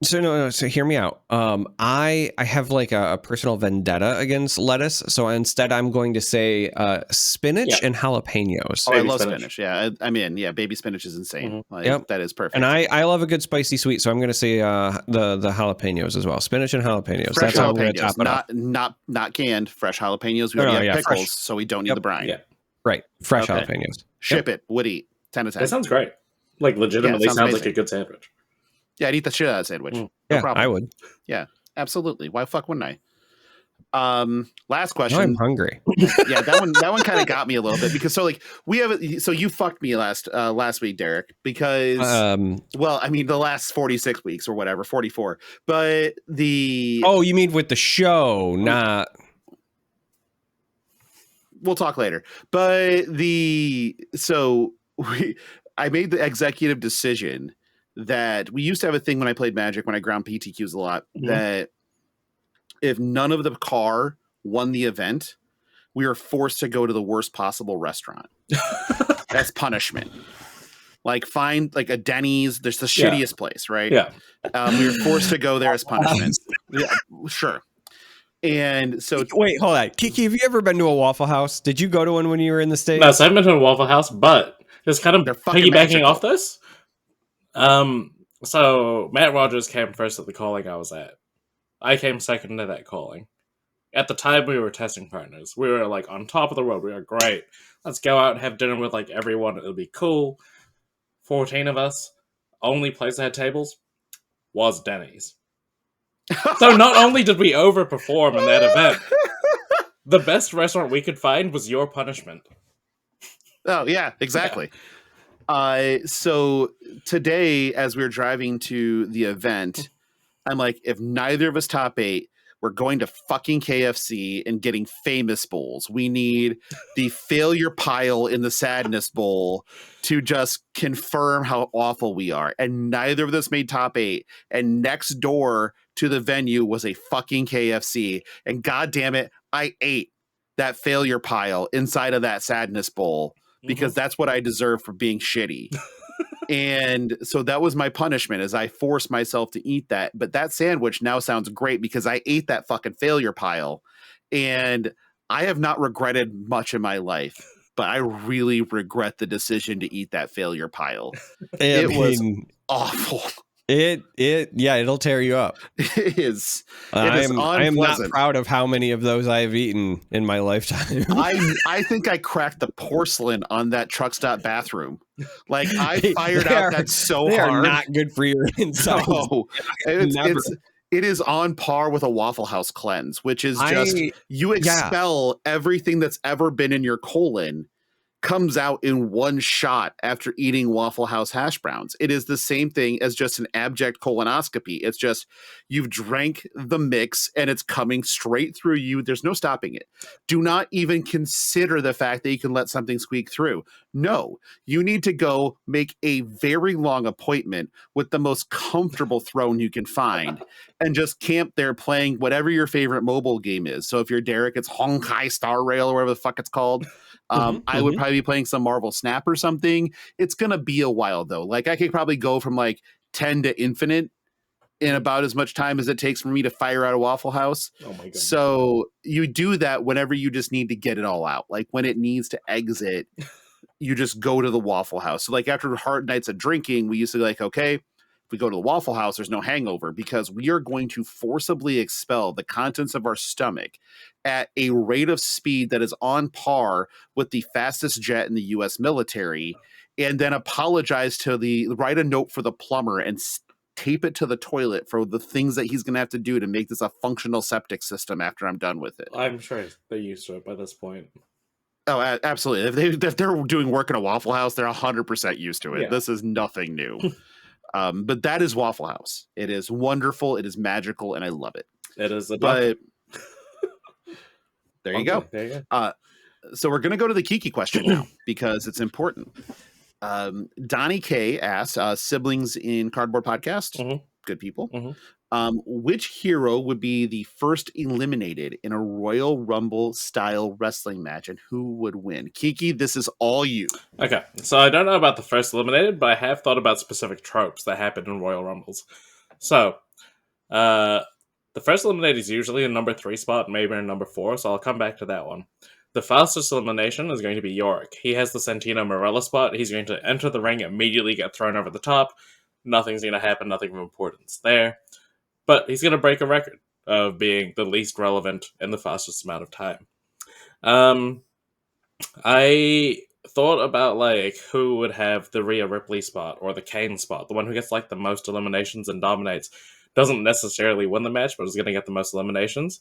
So hear me out. I have like a personal vendetta against lettuce, so instead I'm going to say spinach and jalapenos. Oh, I Baby love spinach. spinach. Yeah, I mean, yeah, baby spinach is insane. Like, Yep. that is perfect. And I love a good spicy sweet, so I'm going to say the jalapenos as well. Spinach and jalapenos. fresh That's how I'm going to jalapenos, top it off. not canned. Fresh jalapenos. We already have pickles, fresh. so we don't need the brine. Yeah. Right, fresh Okay. jalapenos. Ship it. Would eat 10 to 10. That sounds great. Like legitimately sounds sounds like amazing. a good sandwich. Yeah, I'd eat the shit out of that sandwich. No Yeah, problem. I would. Yeah, absolutely. Why fuck wouldn't I? Last Now question. I'm hungry. Yeah, that one kind of got me a little bit because you fucked me last week, Derek, because well, I mean the last 46 weeks or whatever, 44. But Oh, you mean with the show, not we'll talk later. But I made the executive decision that we used to have a thing when I played Magic, when I ground PTQs a lot, that if none of the car won the event, we were forced to go to the worst possible restaurant. That's punishment. Like find like a Denny's, there's the shittiest place, right? Yeah. We were forced to go there as punishment. Yeah, sure. And so wait, hold on. Kiki, have you ever been to a Waffle House? Did you go to one when you were in the States? No, so I've been to a Waffle House, but just kind of They're fucking piggybacking magical. off this. So Matt Rogers came first at the calling I was at. I came second to that calling. At the time, we were testing partners. We were like on top of the world. We were great. Let's go out and have dinner with like everyone. It'll be cool. 14 of us. Only place that had tables was Denny's. So not only did we overperform in that event, the best restaurant we could find was your punishment. Oh yeah, exactly. So today, as we were driving to the event, I'm like, if neither of us top 8, we're going to fucking KFC and getting famous bowls. We need the failure pile in the sadness bowl to just confirm how awful we are. And neither of us made top 8. And next door to the venue was a fucking KFC. And god damn it, I ate that failure pile inside of that sadness bowl because that's what I deserve for being shitty. And so that was my punishment, as I forced myself to eat that. But that sandwich now sounds great because I ate that fucking failure pile. And I have not regretted much in my life, but I really regret the decision to eat that failure pile. It was awful. It'll tear you up. It is. I am not proud of how many of those I've eaten in my lifetime. I think I cracked the porcelain on that truck stop bathroom. Like I fired out that so they hard. Are not good for your insides. No, it is on par with a Waffle House cleanse, which is just you expel everything that's ever been in your colon comes out in one shot after eating Waffle House hash browns. It is the same thing as just an abject colonoscopy. It's just you've drank the mix and it's coming straight through you. There's no stopping it. Do not even consider the fact that you can let something squeak through. No, you need to go make a very long appointment with the most comfortable throne you can find and just camp there playing whatever your favorite mobile game is. So if you're Derek, it's Honkai Star Rail or whatever the fuck it's called. I would probably be playing some Marvel Snap or something. It's going to be a while though. Like I could probably go from like 10 to infinite in about as much time as it takes for me to fire out a Waffle House. Oh my god. So you do that whenever you just need to get it all out. Like when it needs to exit, you just go to the Waffle House. So like after hard nights of drinking, we used to be like, okay, if we go to the Waffle House, there's no hangover because we are going to forcibly expel the contents of our stomach at a rate of speed that is on par with the fastest jet in the US military, and then apologize to write a note for the plumber and tape it to the toilet for the things that he's going to have to do to make this a functional septic system after I'm done with it. I'm sure they're used to it by this point. Oh, absolutely. If they're doing work in a Waffle House, they're 100% used to it. Yeah. This is nothing new. But that is Waffle House. It is wonderful. It is magical, and I love it. It is a But there you go. There you go. So we're going to go to the Kiki question now because it's important. Donnie K asks, siblings in Cardboard Podcast, good people. Which hero would be the first eliminated in a Royal Rumble style wrestling match, and who would win? Kiki, this is all you. Okay, so I don't know about the first eliminated, but I have thought about specific tropes that happen in Royal Rumbles. So, the first eliminated is usually a number 3 spot, maybe a number 4, so I'll come back to that one. The fastest elimination is going to be Yorick. He has the Santino Marella spot. He's going to enter the ring, immediately get thrown over the top. Nothing's going to happen, nothing of importance there. But he's going to break a record of being the least relevant in the fastest amount of time. I thought about, like, who would have the Rhea Ripley spot or the Kane spot. The one who gets, like, the most eliminations and dominates. Doesn't necessarily win the match, but is going to get the most eliminations.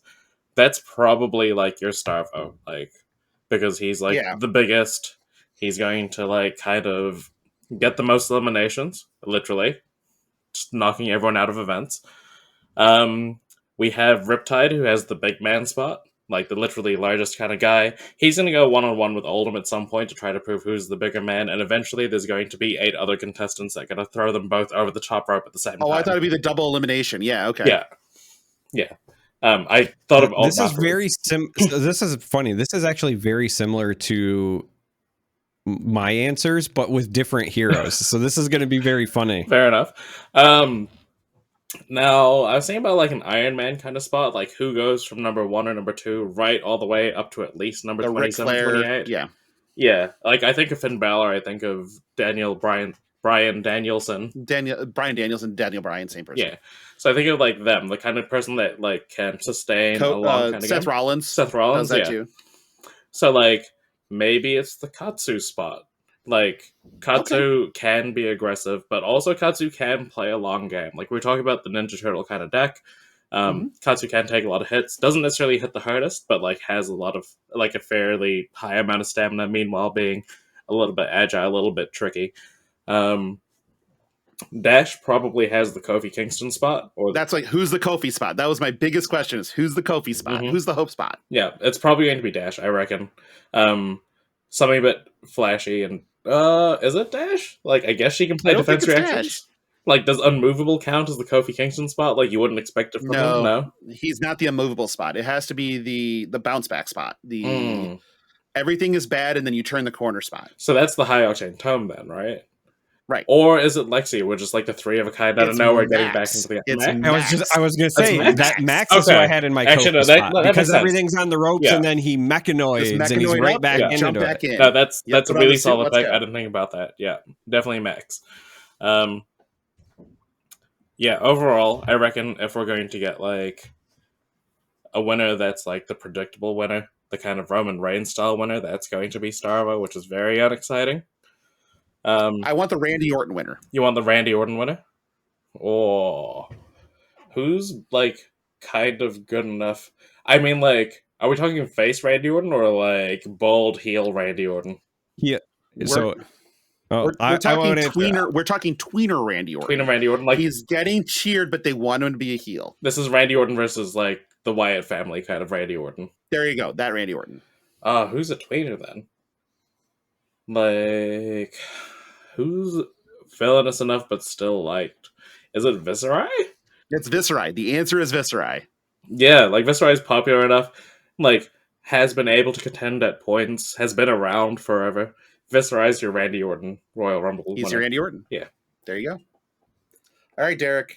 That's probably, like, your Starvo. Like, because he's, like, the biggest. He's going to, like, kind of get the most eliminations, literally. Just knocking everyone out of events. We have Riptide, who has the big man spot, like the literally largest kind of guy. He's going to go one-on-one with Oldham at some point to try to prove who's the bigger man, and eventually there's going to be 8 other contestants that are going to throw them both over the top rope at the same time. Oh, I thought it'd be the double elimination. Yeah, okay. Yeah. I thought of all this is very this is funny. This is actually very similar to my answers, but with different heroes. So this is going to be very funny. Fair enough. Now, I was thinking about like an Iron Man kind of spot, like who goes from number 1 or number 2 right all the way up to at least number 27, 28. Yeah. Like I think of Finn Balor, I think of Brian Danielson. Brian Danielson, Daniel Bryan, same person. Yeah. So I think of like them, the kind of person that like can sustain a long kind of Seth game. Rollins. Seth Rollins, does that too. So like maybe it's the Katsu spot. Like, Katsu can be aggressive, but also Katsu can play a long game. Like, we're talking about the Ninja Turtle kind of deck. Katsu can take a lot of hits. Doesn't necessarily hit the hardest, but, like, has a lot of, like, a fairly high amount of stamina, meanwhile being a little bit agile, a little bit tricky. Dash probably has the Kofi Kingston spot. That's like, who's the Kofi spot? That was my biggest question, is who's the Kofi spot? Who's the Hope spot? Yeah, it's probably going to be Dash, I reckon. Something a bit flashy and is it Dash? Like, I guess she can play defense reactions. Dash. Like, does unmovable count as the Kofi Kingston spot? Like, you wouldn't expect it from him? No, he's not the unmovable spot. It has to be the bounce back spot. Everything is bad, and then you turn the corner spot. So that's the high octane tome, then, right? Right. Or is it Lexi? We're just like the 3 of a kind out of nowhere getting back into the I was gonna say that Max is who I had in my Kofi spot, because everything's on the ropes and then he mechanoids and he's right back into it. No, that's a really solid pick. I didn't think about that. Yeah, definitely Max. Yeah, overall, I reckon if we're going to get like a winner that's like the predictable winner, the kind of Roman Reigns style winner, that's going to be Starvo, which is very unexciting. I want the Randy Orton winner. You want the Randy Orton winner? Oh, who's like kind of good enough? I mean, like, are we talking face Randy Orton or like bald heel Randy Orton? Yeah. We're, So we're I talking won't answer that. tweener. We're talking tweener Randy Orton. Queen of Randy Orton, like He's getting cheered, but they want him to be a heel. this is Randy Orton versus like the Wyatt family kind of Randy Orton. There you go. That Randy Orton. Who's a tweener then? Like, who's villainous enough but still liked? Is it Viserai? It's Viserai. The answer is Viserai. Yeah, like Viserai is popular enough, like has been able to contend at points, has been around forever. Viserai's your Randy Orton Royal Rumble. He's your Randy Orton. Yeah. There you go. All right, Derek.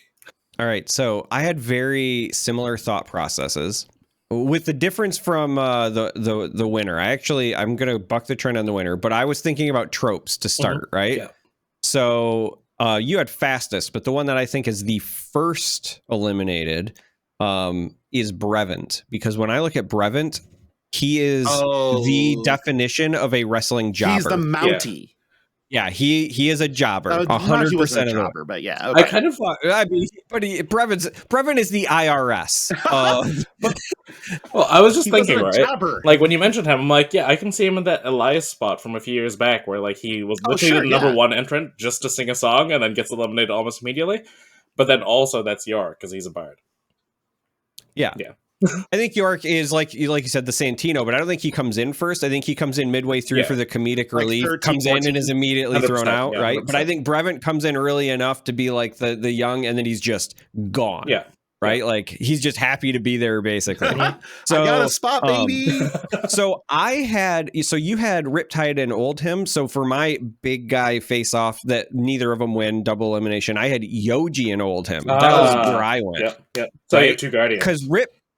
All right, so I had very similar thought processes, with the difference from the winner. I'm gonna buck the trend on the winner, but I was thinking about tropes to start, right? Yeah. So you had fastest, but the one that I think is the first eliminated is Brevant, because when I look at Brevant, he is the definition of a wrestling jobber. He's the Mountie. Yeah, he is a jobber, 100% of jobber, but yeah, okay. I kind of thought. I mean, but Brevant is the IRS. Well, I was just He thinking, wasn't a right? jobber. Like when you mentioned him, I'm like, yeah, I can see him in that Elias spot from a few years back, where like he was literally the number one entrant just to sing a song and then gets eliminated almost immediately. But then also that's York because he's a bard. Yeah. I think York is like you said, the Santino, but I don't think he comes in first. I think he comes in midway through for the comedic relief, 13, comes 14, in and is immediately thrown out, right? 100%. But I think Brevant comes in early enough to be like the young, and then he's just gone. Yeah. Right? Like he's just happy to be there, basically. So I got a spot, baby. So you had Riptide and Oldhim. So for my big guy face off that neither of them win, double elimination, I had Yoji and Oldhim. That was where I went. Yeah. So you have two Guardians. Because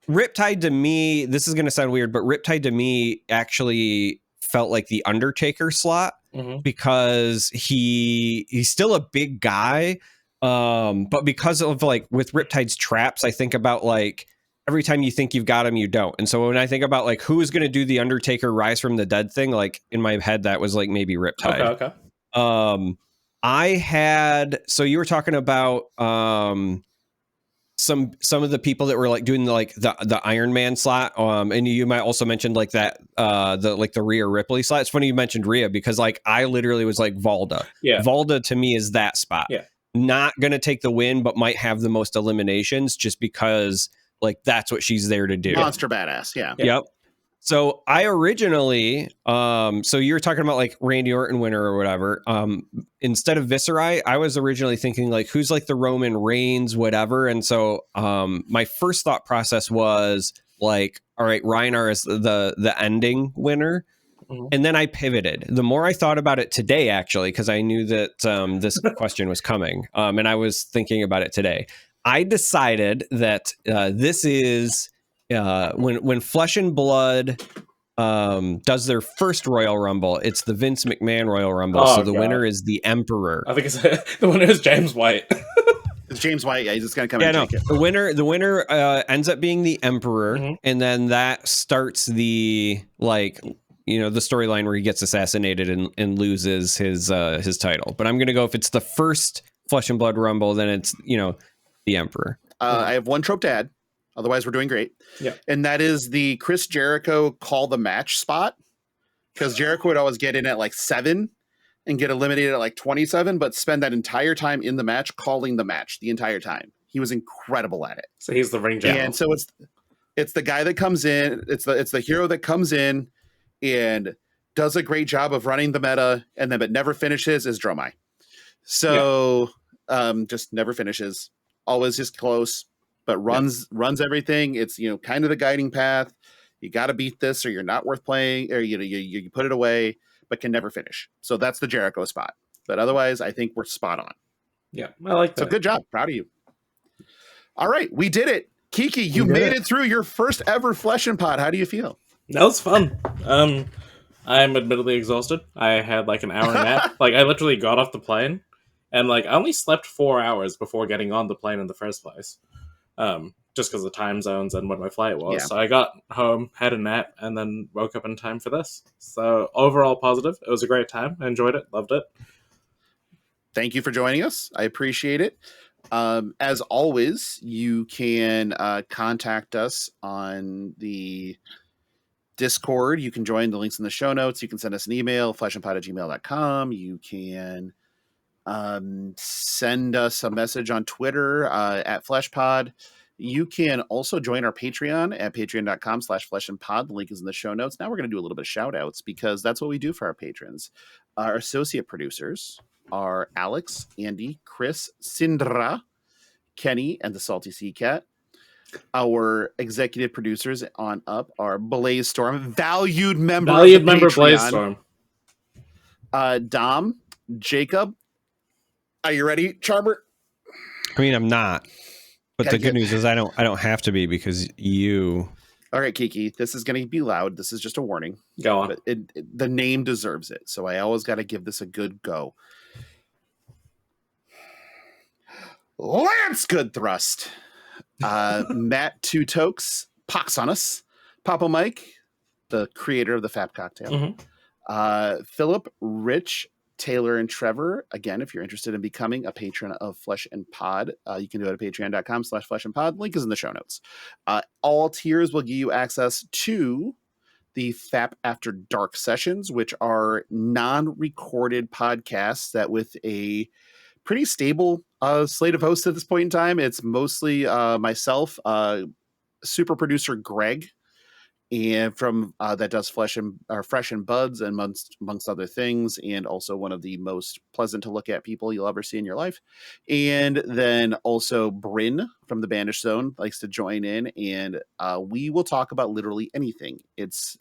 Riptide to me, this is going to sound weird, but Riptide to me actually felt like the Undertaker slot, because he's still a big guy. But because of like with Riptide's traps, I think about like every time you think you've got him, you don't. And so when I think about like who is going to do the Undertaker rise from the dead thing, like in my head, that was like maybe Riptide. Okay. So you were talking about, some of the people that were like doing the Iron Man slot, and you might also mention like that the Rhea Ripley slot. It's funny you mentioned Rhea, because like I literally was like Valda. Valda to me is that spot. Not gonna take the win, but might have the most eliminations just because like that's what she's there to do. Monster badass. Yep. So I originally, so you were talking about like Randy Orton winner or whatever. Instead of Viserai, I was originally thinking like who's like the Roman Reigns, whatever. And so my first thought process was like, all right, Reinar is the ending winner. And then I pivoted. The more I thought about it today, actually, because I knew that this question was coming, and I was thinking about it today, I decided that this is when Flesh and Blood does their first Royal Rumble. It's the Vince McMahon Royal Rumble. So the winner is the Emperor. I think it's the winner is James White. It's James White. Yeah, he's just gonna come and take it. The winner ends up being the Emperor, and then that starts the the storyline where he gets assassinated and loses his title. But I'm gonna go, if it's the first Flesh and Blood Rumble, then it's the Emperor. I have one trope to add. Otherwise, we're doing great. Yeah. And that is the Chris Jericho call the match spot. Because Jericho would always get in at like 7 and get eliminated at like 27, but spend that entire time in the match calling the match the entire time. He was incredible at it. So he's the ring general. And so it's the guy that comes in, it's the hero that comes in and does a great job of running the meta, and then but never finishes is Dromai. So just never finishes. Always just close. But runs everything. It's kind of the guiding path. You got to beat this, or you're not worth playing, or you put it away, but can never finish. So that's the Jericho spot. But otherwise, I think we're spot on. Yeah, I like that. So good job, proud of you. All right, we did it, Kiki. You made it through your first ever Flesh and Pod. How do you feel? That was fun. I'm admittedly exhausted. I had like an hour nap. Like I literally got off the plane, and like I only slept 4 hours before getting on the plane in the first place. Just because of the time zones and when my flight was. Yeah. So I got home, had a nap, and then woke up in time for this. So overall positive. It was a great time. I enjoyed it. Loved it. Thank you for joining us. I appreciate it. As always, you can contact us on the Discord, you can join. The links in the show notes. You can send us an email, fleshandpod@gmail.com. You can send us a message on Twitter at fleshpod. You can also join our Patreon at patreon.com/fleshandpod. The link is in the show notes. Now we're going to do a little bit of shout outs because that's what we do for our patrons. Our associate producers are Alex, Andy, Chris, Sindra, Kenny, and the Salty Sea Cat. Our executive producers on up are Blaze Storm, valued member Patreon. Blaze Storm. Dom, Jacob. Are you ready, Charmer? I mean, I'm not. But the good news is I don't have to be because you. All right, Kiki, this is going to be loud. This is just a warning. Go on. But the name deserves it, so I always got to give this a good go. Lance Good Thrust. Matt Two Tokes, Pox on Us, Papa Mike, the creator of the Fab Cocktail, Philip, Rich, Taylor, and Trevor. Again, if you're interested in becoming a patron of Flesh and Pod, you can do it at patreon.com/fleshandpod. Link is in the show notes. All tiers will give you access to the FAP After Dark sessions, which are non-recorded podcasts that with a pretty stable slate of hosts at this point in time. It's mostly myself, super producer Greg, and from that does Fresh and Buds and amongst other things, and also one of the most pleasant to look at people you'll ever see in your life. And then also Bryn from the Banished Zone likes to join in, and we will talk about literally anything. It's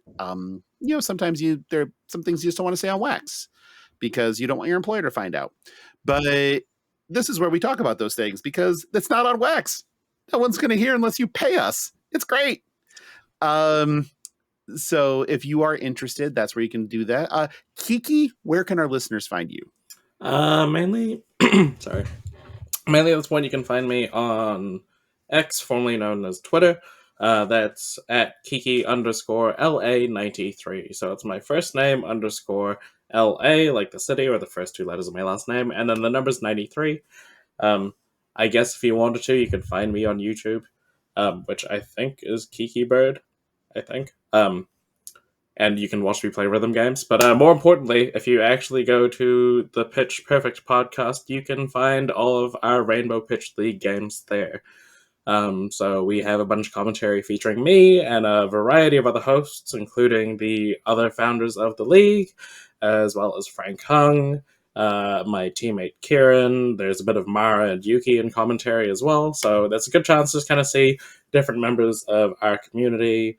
sometimes there are some things you just don't want to say on wax because you don't want your employer to find out. But this is where we talk about those things because it's not on wax. No one's going to hear unless you pay us. It's great. So if you are interested, that's where you can do that. Kiki, where can our listeners find you? Mainly that's one you can find me on X, formerly known as Twitter. That's at Kiki_LA93. So it's my first name _ LA, like the city, or the first two letters of my last name, and then the number's 93. I guess if you wanted to, you could find me on YouTube, which I think is Kiki Bird, I think. And you can watch me play rhythm games. But more importantly, if you actually go to the Pitch Perfect podcast, you can find all of our Rainbow Pitch League games there. So we have a bunch of commentary featuring me and a variety of other hosts, including the other founders of the league, as well as Frank Hung, my teammate Kieran. There's a bit of Mara and Yuki in commentary as well. So that's a good chance to kind of see different members of our community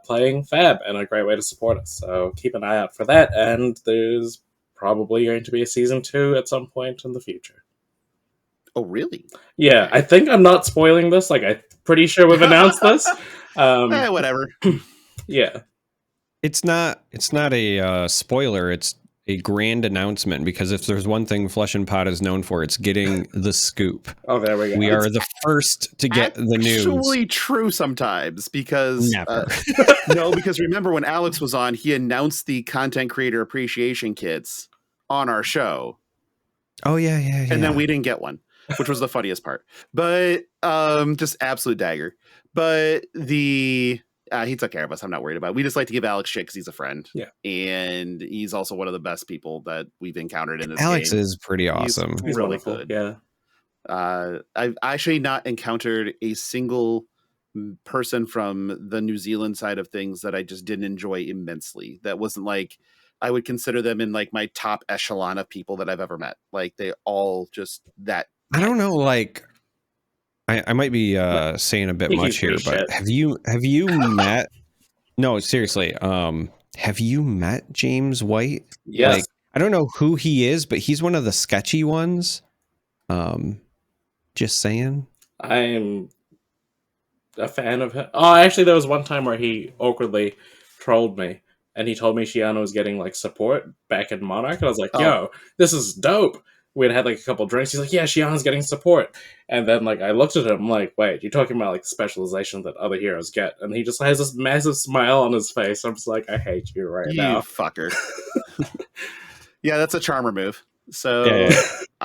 playing Fab, and a great way to support us. So keep an eye out for that, and there's probably going to be a season 2 at some point in the future. Oh, really? Yeah, I think I'm not spoiling this. Like, I'm pretty sure we've announced this. Whatever. Yeah. It's not a spoiler. It's a grand announcement, because if there's one thing Flesh and Pod is known for, it's getting the scoop. Oh, there we go. We are the first to get the news. Actually true sometimes, because because remember when Alex was on, he announced the content creator appreciation kits on our show. Oh yeah. And then we didn't get one, which was the funniest part. But just absolute dagger. But he took care of us. I'm not worried about it. We just like to give Alex shit because he's a friend. Yeah. And he's also one of the best people that we've encountered in this Alex game. is pretty awesome. He's really wonderful. good. Yeah. I've actually not encountered a single person from the New Zealand side of things that I just didn't enjoy immensely. That wasn't like, I would consider them in like my top echelon of people that I've ever met. Like they all just that. I don't know, like I might be saying a bit much here, but have you met? No, seriously. Have you met James White? Yes. Like, I don't know who he is, but he's one of the sketchy ones. Just saying. I'm a fan of him. Oh, actually, there was one time where he awkwardly trolled me, and he told me Shiana was getting like support back in Monarch, and I was like, "Yo, this is dope." We'd had like a couple drinks. He's like, "Yeah, Shiana's getting support," and then like I looked at him, I'm like, "Wait, you're talking about like specialization that other heroes get?" And he just has this massive smile on his face. I'm just like, "I hate you now, fucker." Yeah, that's a charmer move. So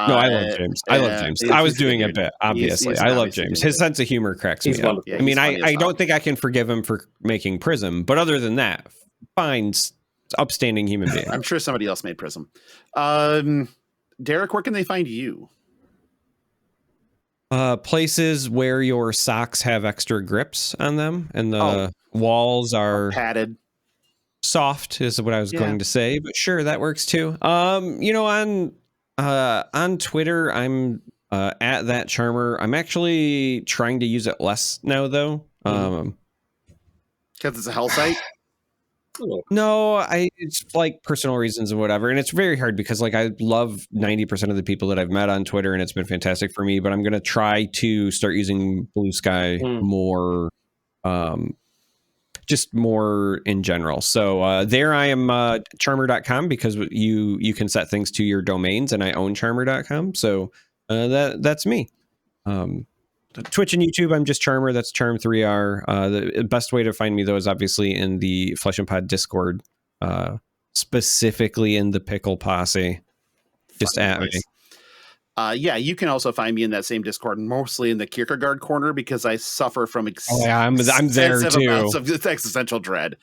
No, I love James. I love James. I was doing a bit, obviously. I love James. His sense of humor cracks me up. Yeah, I mean, I don't think I can forgive him for making Prism, but other than that, fine, upstanding human being. I'm sure somebody else made Prism. Derek, where can they find you? Places where your socks have extra grips on them and the walls are padded. Soft is what I was going to say, but sure, that works too. On Twitter, I'm at that charmer. I'm actually trying to use it less now, though. Because it's a hell site. No, it's like personal reasons and whatever, and it's very hard because like I love 90% of the people that I've met on Twitter, and it's been fantastic for me. But I'm gonna try to start using Blue Sky more. Just more in general. So there I am charmer.com because you can set things to your domains and I own charmer.com. So that's me. Twitch and YouTube, I'm just Charmer. That's Charm3R. The best way to find me though is obviously in the Flesh and Pod Discord, specifically in the Pickle Posse. Just at me. You can also find me in that same Discord, mostly in the Kierkegaard corner because I suffer from I'm there too. Amounts of existential dread.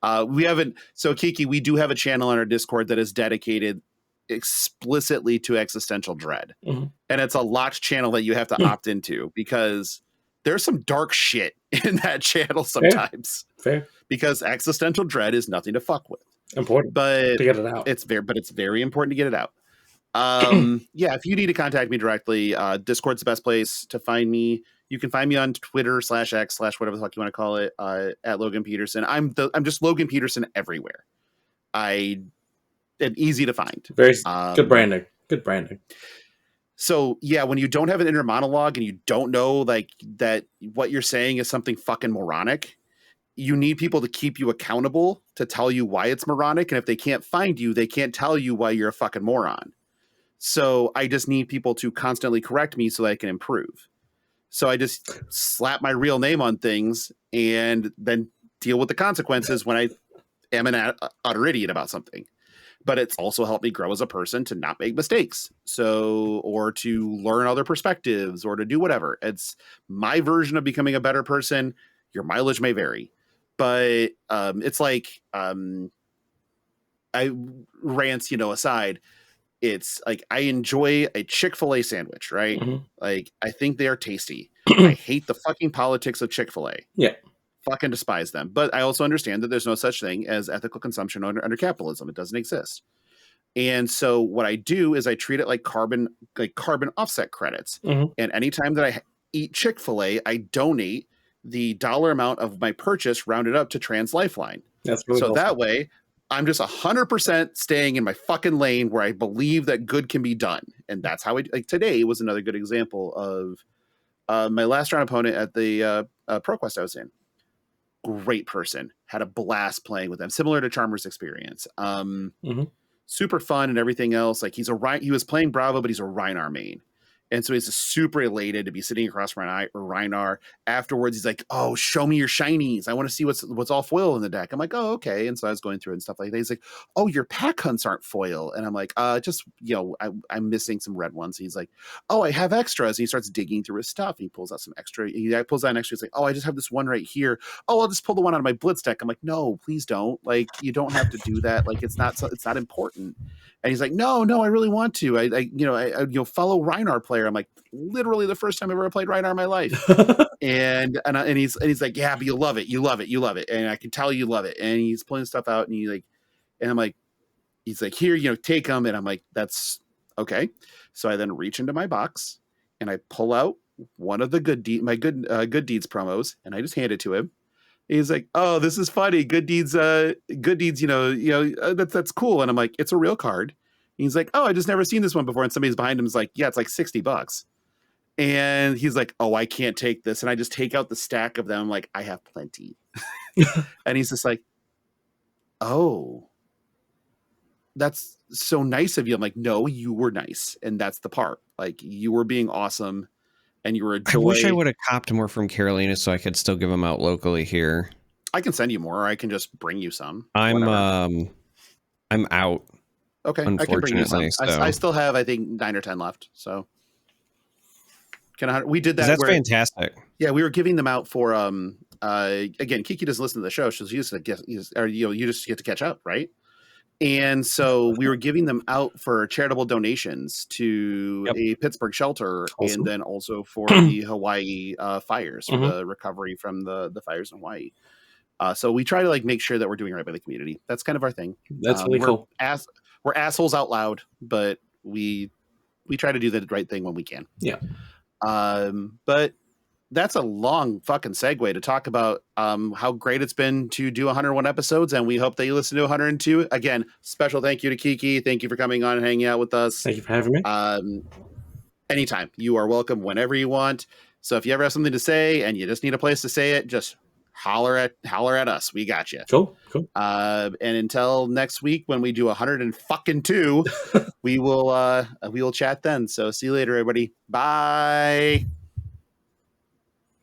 So Kiki, we do have a channel on our Discord that is dedicated explicitly to existential dread, and it's a locked channel that you have to opt into because there's some dark shit in that channel sometimes. Fair. Because existential dread is nothing to fuck with. Important, but to get it out. It's very important to get it out. If you need to contact me directly, Discord's the best place to find me. You can find me on Twitter /X/ whatever the fuck you want to call it, at Logan Peterson. I'm just Logan Peterson everywhere. I am easy to find. Very good branding. Good branding. So when you don't have an inner monologue and you don't know like that what you're saying is something fucking moronic, you need people to keep you accountable to tell you why it's moronic. And if they can't find you, they can't tell you why you're a fucking moron. So I just need people to constantly correct me so that I can improve. So I just slap my real name on things and then deal with the consequences when I am an utter idiot about something. But it's also helped me grow as a person to not make mistakes. Or to learn other perspectives or to do whatever. It's my version of becoming a better person. Your mileage may vary. But it's like rants, aside. It's like I enjoy a Chick-fil-A sandwich, right? Like I think they are tasty. I hate the fucking politics of Chick-fil-A. Yeah. Fucking despise them. But I also understand that there's no such thing as ethical consumption under capitalism. It doesn't exist. And so what I do is I treat it like carbon offset credits. And anytime that I eat Chick-fil-A, I donate the dollar amount of my purchase rounded up to Trans Lifeline. That's really so that way I'm just 100% staying in my fucking lane where I believe that good can be done. And that's how today was another good example of my last round opponent at the ProQuest I was in. Great person. Had a blast playing with them. Similar to Charmer's experience. Super fun and everything else. Like he was playing Bravo, but he's a Rhinar main. And so he's super elated to be sitting across from Rhinar. Afterwards, he's like, "Oh, show me your shinies. I want to see what's all foil in the deck." I'm like, "Oh, okay." And so I was going through it and stuff like that. He's like, "Oh, your pack hunts aren't foil." And I'm like, I'm missing some red ones." He's like, "Oh, I have extras." And he starts digging through his stuff. And he pulls out some extra. He pulls out an extra. He's like, "Oh, I just have this one right here. Oh, I'll just pull the one out of my Blitz deck." I'm like, "No, please don't. Like, you don't have to do that. Like, it's not important." And he's like, no, I really want to. I follow Rhinar player. I'm like, literally the first time I've ever played Rhinar in my life. and he's like, yeah, but you love it. And I can tell you love it. And he's pulling stuff out and I'm like, he's like, here, take them. And I'm like, that's okay. So I then reach into my box and I pull out one of the Good Deeds promos and I just hand it to him. He's like, "Oh, this is funny. Good deeds. That's cool." And I'm like, "It's a real card." And he's like, "Oh, I just never seen this one before." And somebody's behind him is like, "Yeah, it's like $60." And he's like, "Oh, I can't take this." And I just take out the stack of them. Like, I have plenty. And he's just like, "Oh, that's so nice of you." I'm like, "No, you were nice, and that's the part. Like, you were being awesome." And you were a joy. I wish I would have copped more from Carolina so I could still give them out locally here. I can send you more, or I can just bring you some. I'm out. Okay, I can bring you some. Unfortunately, so. I still have, I think, 9 or 10 left. So we did that. That's fantastic. Yeah, we were giving them out for again, Kiki doesn't listen to the show, so you just get to catch up, right? And so we were giving them out for charitable donations to a Pittsburgh shelter, and then also for the Hawaii fires, for the recovery from the fires in Hawaii. So we try to like make sure that we're doing right by the community. That's kind of our thing. That's really cool. We're assholes out loud, but we try to do the right thing when we can. Yeah. But that's a long fucking segue to talk about how great it's been to do 101 episodes, and we hope that you listen to 102. Again, special thank you to Kiki. Thank you for coming on and hanging out with us. Thank you for having me. Anytime. You are welcome whenever you want. So if you ever have something to say and you just need a place to say it, just holler at us. We got you. Cool. And until next week when we do 102, we will chat then. So see you later, everybody. Bye.